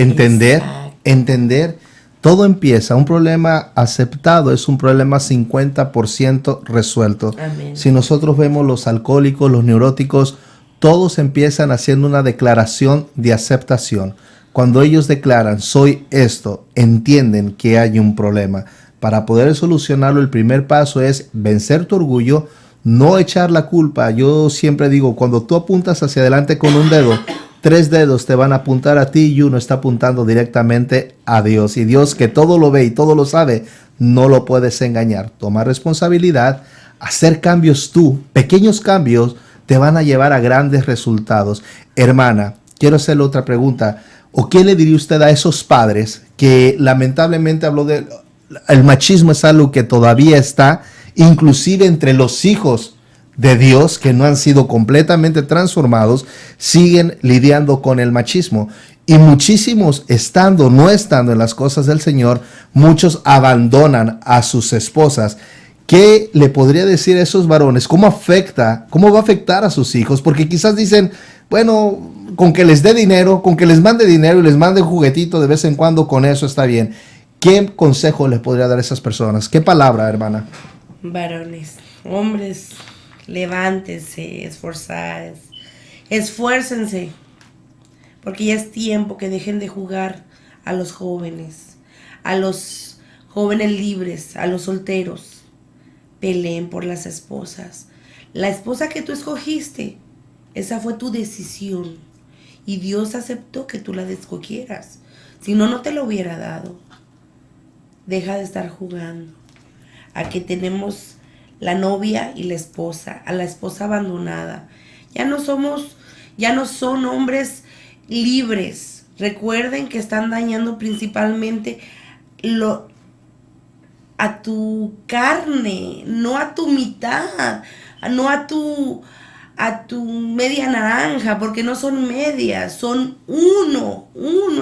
entender. Todo empieza, un problema aceptado es un problema 50% resuelto. Amén. Si nosotros vemos los alcohólicos, los neuróticos, todos empiezan haciendo una declaración de aceptación. Cuando ellos declaran, soy esto, entienden que hay un problema. Para poder solucionarlo, el primer paso es vencer tu orgullo, no echar la culpa. Yo siempre digo, cuando tú apuntas hacia adelante con un dedo, 3 dedos te van a apuntar a ti y uno está apuntando directamente a Dios. Y Dios, que todo lo ve y todo lo sabe, no lo puedes engañar. Toma responsabilidad, hacer cambios tú, pequeños cambios te van a llevar a grandes resultados. Hermana, quiero hacerle otra pregunta. ¿O qué le diría usted a esos padres que lamentablemente habló de el machismo? Es algo que todavía está, inclusive entre los hijos de Dios que no han sido completamente transformados, siguen lidiando con el machismo. Y muchísimos, no estando en las cosas del Señor, muchos abandonan a sus esposas. ¿Qué le podría decir a esos varones? ¿Cómo va a afectar a sus hijos? Porque quizás dicen, bueno, con que les dé dinero, con que les mande dinero y les mande un juguetito de vez en cuando, con eso está bien. ¿Qué consejo les podría dar a esas personas? ¿Qué palabra, hermana? Varones, hombres, levántense, esfuércense, porque ya es tiempo que dejen de jugar a los jóvenes libres, a los solteros. Peleen por las esposas. La esposa que tú escogiste, esa fue tu decisión. Y Dios aceptó que tú la escogieras. Si no, no te lo hubiera dado. Deja de estar jugando. Aquí tenemos la novia y la esposa, a la esposa abandonada. Ya no son hombres libres. Recuerden que están dañando principalmente a tu carne, no a tu mitad, no a tu media naranja, porque no son medias, son uno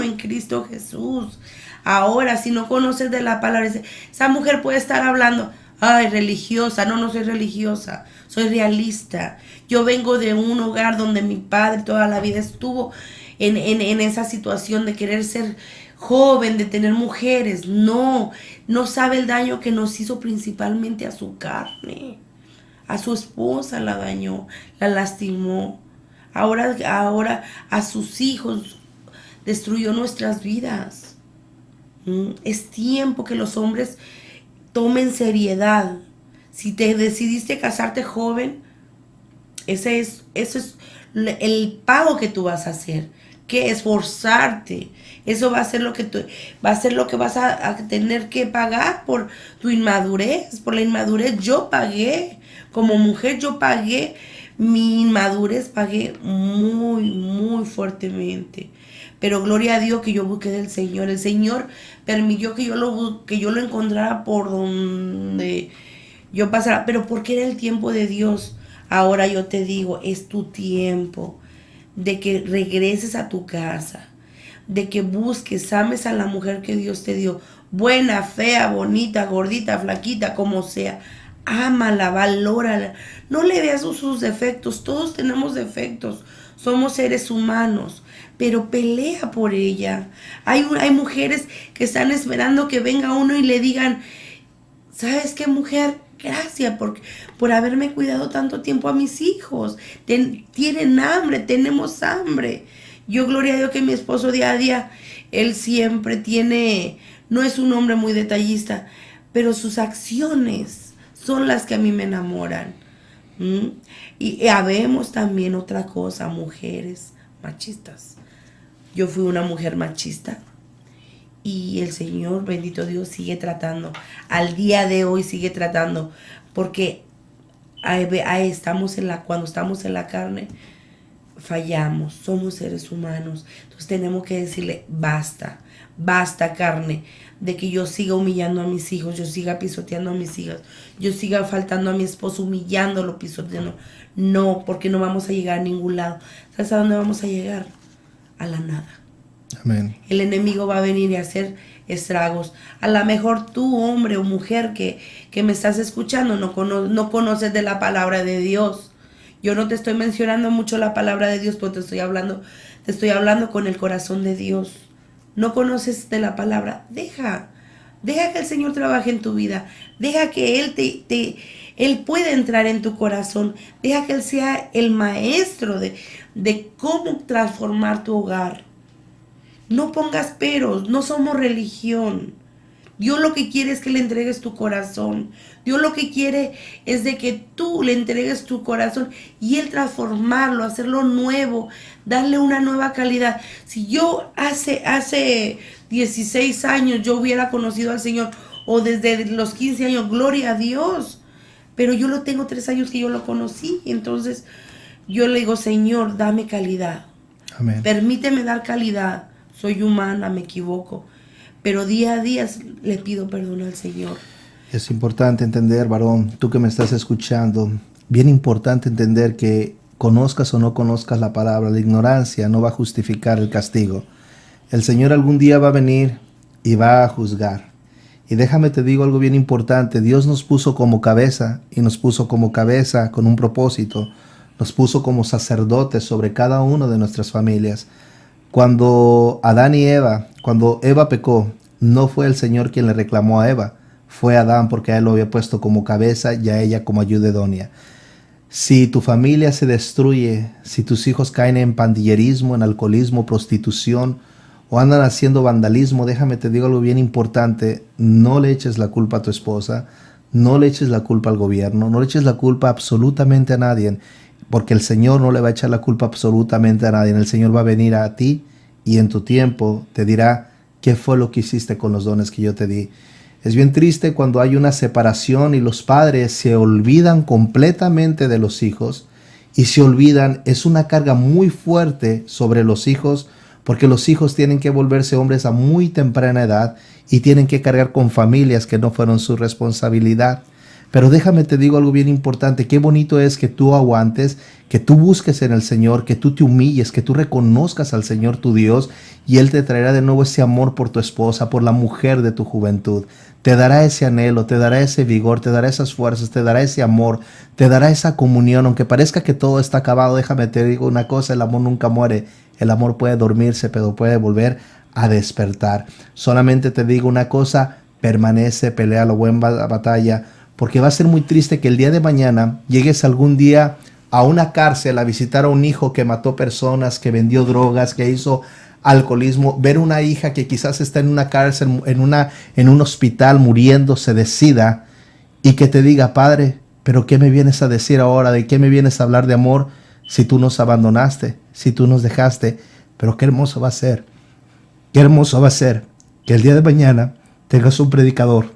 en Cristo Jesús. Ahora, si no conoces de la palabra, esa mujer puede estar hablando, ay, religiosa. No soy religiosa, soy realista. Yo vengo de un hogar donde mi padre toda la vida estuvo en esa situación de querer ser joven, de tener mujeres. No sabe el daño que nos hizo principalmente a su carne. A su esposa la dañó, la lastimó. Ahora a sus hijos destruyó nuestras vidas. Es tiempo que los hombres tomen seriedad. Si te decidiste casarte joven, ese es el pago que tú vas a hacer. Que esforzarte. Eso va a ser lo que vas a tener que pagar por tu inmadurez. Por la inmadurez yo pagué. Como mujer yo pagué mi inmadurez, pagué muy, muy fuertemente. Pero gloria a Dios que yo busqué del Señor. El Señor permitió que yo lo encontrara por donde yo pasara. Pero porque era el tiempo de Dios. Ahora yo te digo, es tu tiempo de que regreses a tu casa, de que busques, ames a la mujer que Dios te dio, buena, fea, bonita, gordita, flaquita, como sea. Ámala, valórala, no le veas sus defectos, todos tenemos defectos, somos seres humanos, pero pelea por ella. Hay mujeres que están esperando que venga uno y le digan, ¿sabes qué, mujer? Gracias por haberme cuidado tanto tiempo a mis hijos. Tienen hambre, tenemos hambre. Yo, gloria a Dios, que mi esposo día a día, él siempre no es un hombre muy detallista, pero sus acciones son las que a mí me enamoran. Y habemos también otra cosa, mujeres machistas. Yo fui una mujer machista. Y el Señor, bendito Dios, sigue tratando. Al día de hoy sigue tratando. Porque cuando estamos en la carne, fallamos. Somos seres humanos. Entonces tenemos que decirle, basta carne. De que yo siga humillando a mis hijos, yo siga pisoteando a mis hijas, yo siga faltando a mi esposo, humillándolo, pisoteando. No, porque no vamos a llegar a ningún lado. ¿Sabes a dónde vamos a llegar? A la nada. Amén. El enemigo va a venir y a hacer estragos. A lo mejor tú, hombre o mujer que me estás escuchando, no conoces de la palabra de Dios. Yo no te estoy mencionando mucho la palabra de Dios, pero te estoy hablando Te estoy hablando con el corazón de Dios. No conoces de la palabra. Deja que el Señor trabaje en tu vida. Deja que Él pueda entrar en tu corazón. Deja que Él sea el maestro de cómo transformar tu hogar. No pongas peros, no somos religión. Dios lo que quiere es que le entregues tu corazón. Dios lo que quiere es de que tú le entregues tu corazón y Él transformarlo, hacerlo nuevo, darle una nueva calidad. Si yo hace 16 años yo hubiera conocido al Señor, o desde los 15 años, gloria a Dios. Pero yo lo tengo 3 años que yo lo conocí. Entonces yo le digo, Señor, dame calidad. Amén. Permíteme dar calidad. Soy humana, me equivoco. Pero día a día le pido perdón al Señor. Es importante entender, varón, tú que me estás escuchando, bien importante entender que conozcas o no conozcas la palabra, la ignorancia no va a justificar el castigo. El Señor algún día va a venir y va a juzgar. Y déjame te digo algo bien importante, Dios nos puso como cabeza y nos puso como cabeza con un propósito. Nos puso como sacerdotes sobre cada uno de nuestras familias. Cuando cuando Eva pecó, no fue el Señor quien le reclamó a Eva, fue Adán, porque a él lo había puesto como cabeza y a ella como ayuda idónea. Si tu familia se destruye, si tus hijos caen en pandillerismo, en alcoholismo, prostitución o andan haciendo vandalismo, déjame te digo algo bien importante, no le eches la culpa a tu esposa, no le eches la culpa al gobierno, no le eches la culpa absolutamente a nadie, porque el Señor no le va a echar la culpa absolutamente a nadie. El Señor va a venir a ti y en tu tiempo te dirá qué fue lo que hiciste con los dones que yo te di. Es bien triste cuando hay una separación y los padres se olvidan completamente de los hijos y se olvidan. Es una carga muy fuerte sobre los hijos porque los hijos tienen que volverse hombres a muy temprana edad y tienen que cargar con familias que no fueron su responsabilidad. Pero déjame te digo algo bien importante, qué bonito es que tú aguantes, que tú busques en el Señor, que tú te humilles, que tú reconozcas al Señor tu Dios y Él te traerá de nuevo ese amor por tu esposa, por la mujer de tu juventud. Te dará ese anhelo, te dará ese vigor, te dará esas fuerzas, te dará ese amor, te dará esa comunión. Aunque parezca que todo está acabado, déjame te digo una cosa, el amor nunca muere. El amor puede dormirse, pero puede volver a despertar. Solamente te digo una cosa, permanece, pelea la buena batalla, porque va a ser muy triste que el día de mañana llegues algún día a una cárcel a visitar a un hijo que mató personas, que vendió drogas, que hizo alcoholismo, ver una hija que quizás está en una cárcel, en un hospital muriéndose de SIDA y que te diga, Padre, pero ¿qué me vienes a decir ahora? ¿De qué me vienes a hablar de amor si tú nos abandonaste, si tú nos dejaste? Pero qué hermoso va a ser, qué hermoso va a ser que el día de mañana tengas un predicador,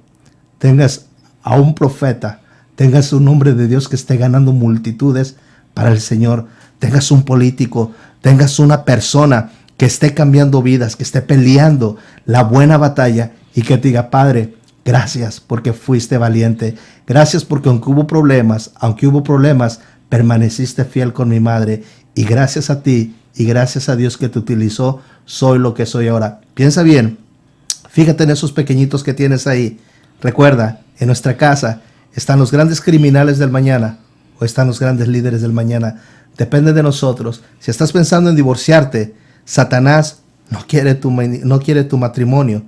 tengas a un profeta, tengas un hombre de Dios que esté ganando multitudes para el Señor, tengas un político, tengas una persona que esté cambiando vidas, que esté peleando la buena batalla y que te diga, Padre, gracias porque fuiste valiente, gracias porque aunque hubo problemas, permaneciste fiel con mi madre y gracias a ti y gracias a Dios que te utilizó, soy lo que soy ahora. Piensa bien, fíjate en esos pequeñitos que tienes ahí. Recuerda, en nuestra casa están los grandes criminales del mañana o están los grandes líderes del mañana. Depende de nosotros. Si estás pensando en divorciarte, Satanás no quiere tu matrimonio,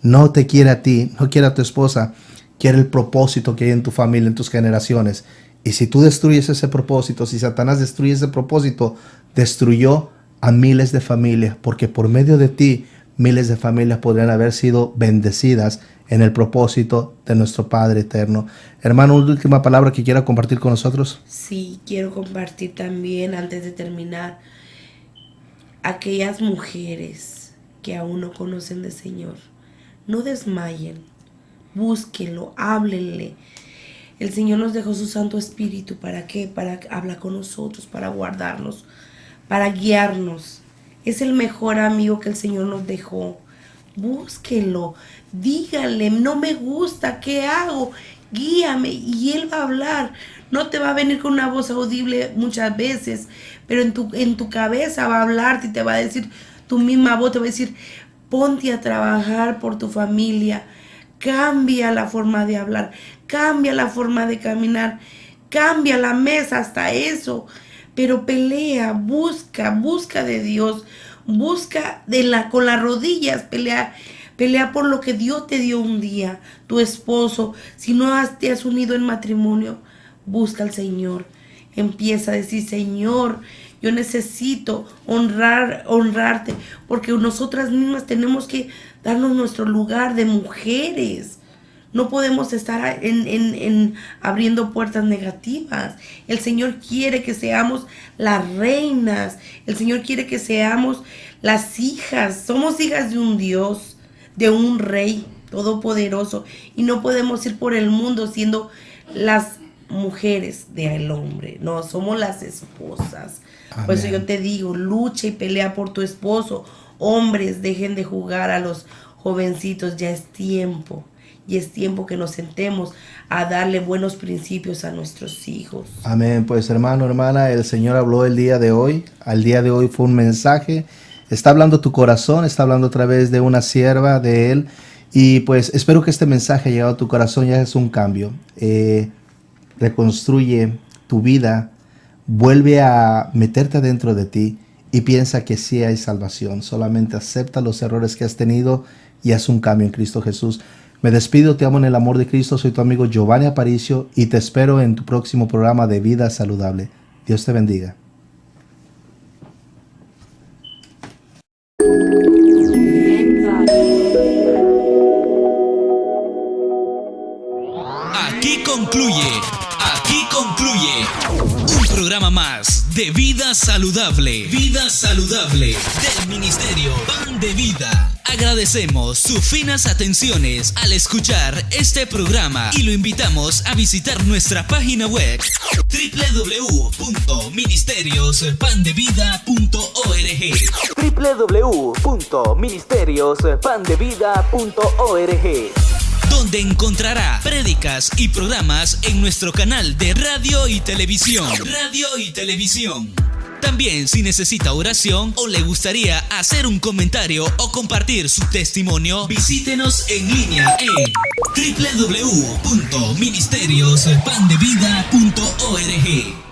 no te quiere a ti, no quiere a tu esposa, quiere el propósito que hay en tu familia, en tus generaciones. Y si tú destruyes ese propósito, si Satanás destruye ese propósito, destruyó a miles de familias, porque por medio de ti, miles de familias podrían haber sido bendecidas en el propósito de nuestro Padre eterno. Hermano, una última palabra que quiera compartir con nosotros. Sí, quiero compartir también, antes de terminar, aquellas mujeres que aún no conocen del Señor. No desmayen, búsquenlo, háblenle. El Señor nos dejó su Santo Espíritu. ¿Para qué? Para hablar con nosotros, para guardarnos, para guiarnos. Es el mejor amigo que el Señor nos dejó. Búsquenlo, díganle, no me gusta, ¿qué hago? Guíame, y Él va a hablar. No te va a venir con una voz audible muchas veces, pero en tu cabeza va a hablarte y te va a decir, tu misma voz te va a decir, ponte a trabajar por tu familia, cambia la forma de hablar, cambia la forma de caminar, cambia la mesa, hasta eso. Pero pelea, busca de Dios, Busca con las rodillas, pelea por lo que Dios te dio un día. Tu esposo, si no te has unido en matrimonio, busca al Señor. Empieza a decir: Señor, yo necesito honrarte, porque nosotras mismas tenemos que darnos nuestro lugar de mujeres. No podemos estar abriendo puertas negativas. El Señor quiere que seamos las reinas. El Señor quiere que seamos las hijas. Somos hijas de un Dios, de un Rey todopoderoso. Y no podemos ir por el mundo siendo las mujeres del hombre. No, somos las esposas. Amén. Por eso yo te digo, lucha y pelea por tu esposo. Hombres, dejen de jugar a los jovencitos. Ya es tiempo. Y es tiempo que nos sentemos a darle buenos principios a nuestros hijos. Amén. Pues hermano, hermana, el Señor habló el día de hoy. Al día de hoy fue un mensaje. Está hablando tu corazón, está hablando a través de una sierva de Él. Y pues espero que este mensaje haya llegado a tu corazón y hagas un cambio. Reconstruye tu vida. Vuelve a meterte dentro de ti y piensa que sí hay salvación. Solamente acepta los errores que has tenido y haz un cambio en Cristo Jesús. Me despido, te amo en el amor de Cristo. Soy tu amigo Giovanni Aparicio y te espero en tu próximo programa de Vida Saludable. Dios te bendiga. Aquí concluye un programa más de Vida Saludable. Vida Saludable del Ministerio Pan de Vida. Agradecemos sus finas atenciones al escuchar este programa y lo invitamos a visitar nuestra página web www.ministeriosPanDeVida.org www.ministeriosPanDeVida.org donde encontrará prédicas y programas en nuestro canal de radio y televisión. También, si necesita oración o le gustaría hacer un comentario o compartir su testimonio, visítenos en línea en www.ministeriosPanDeVida.org.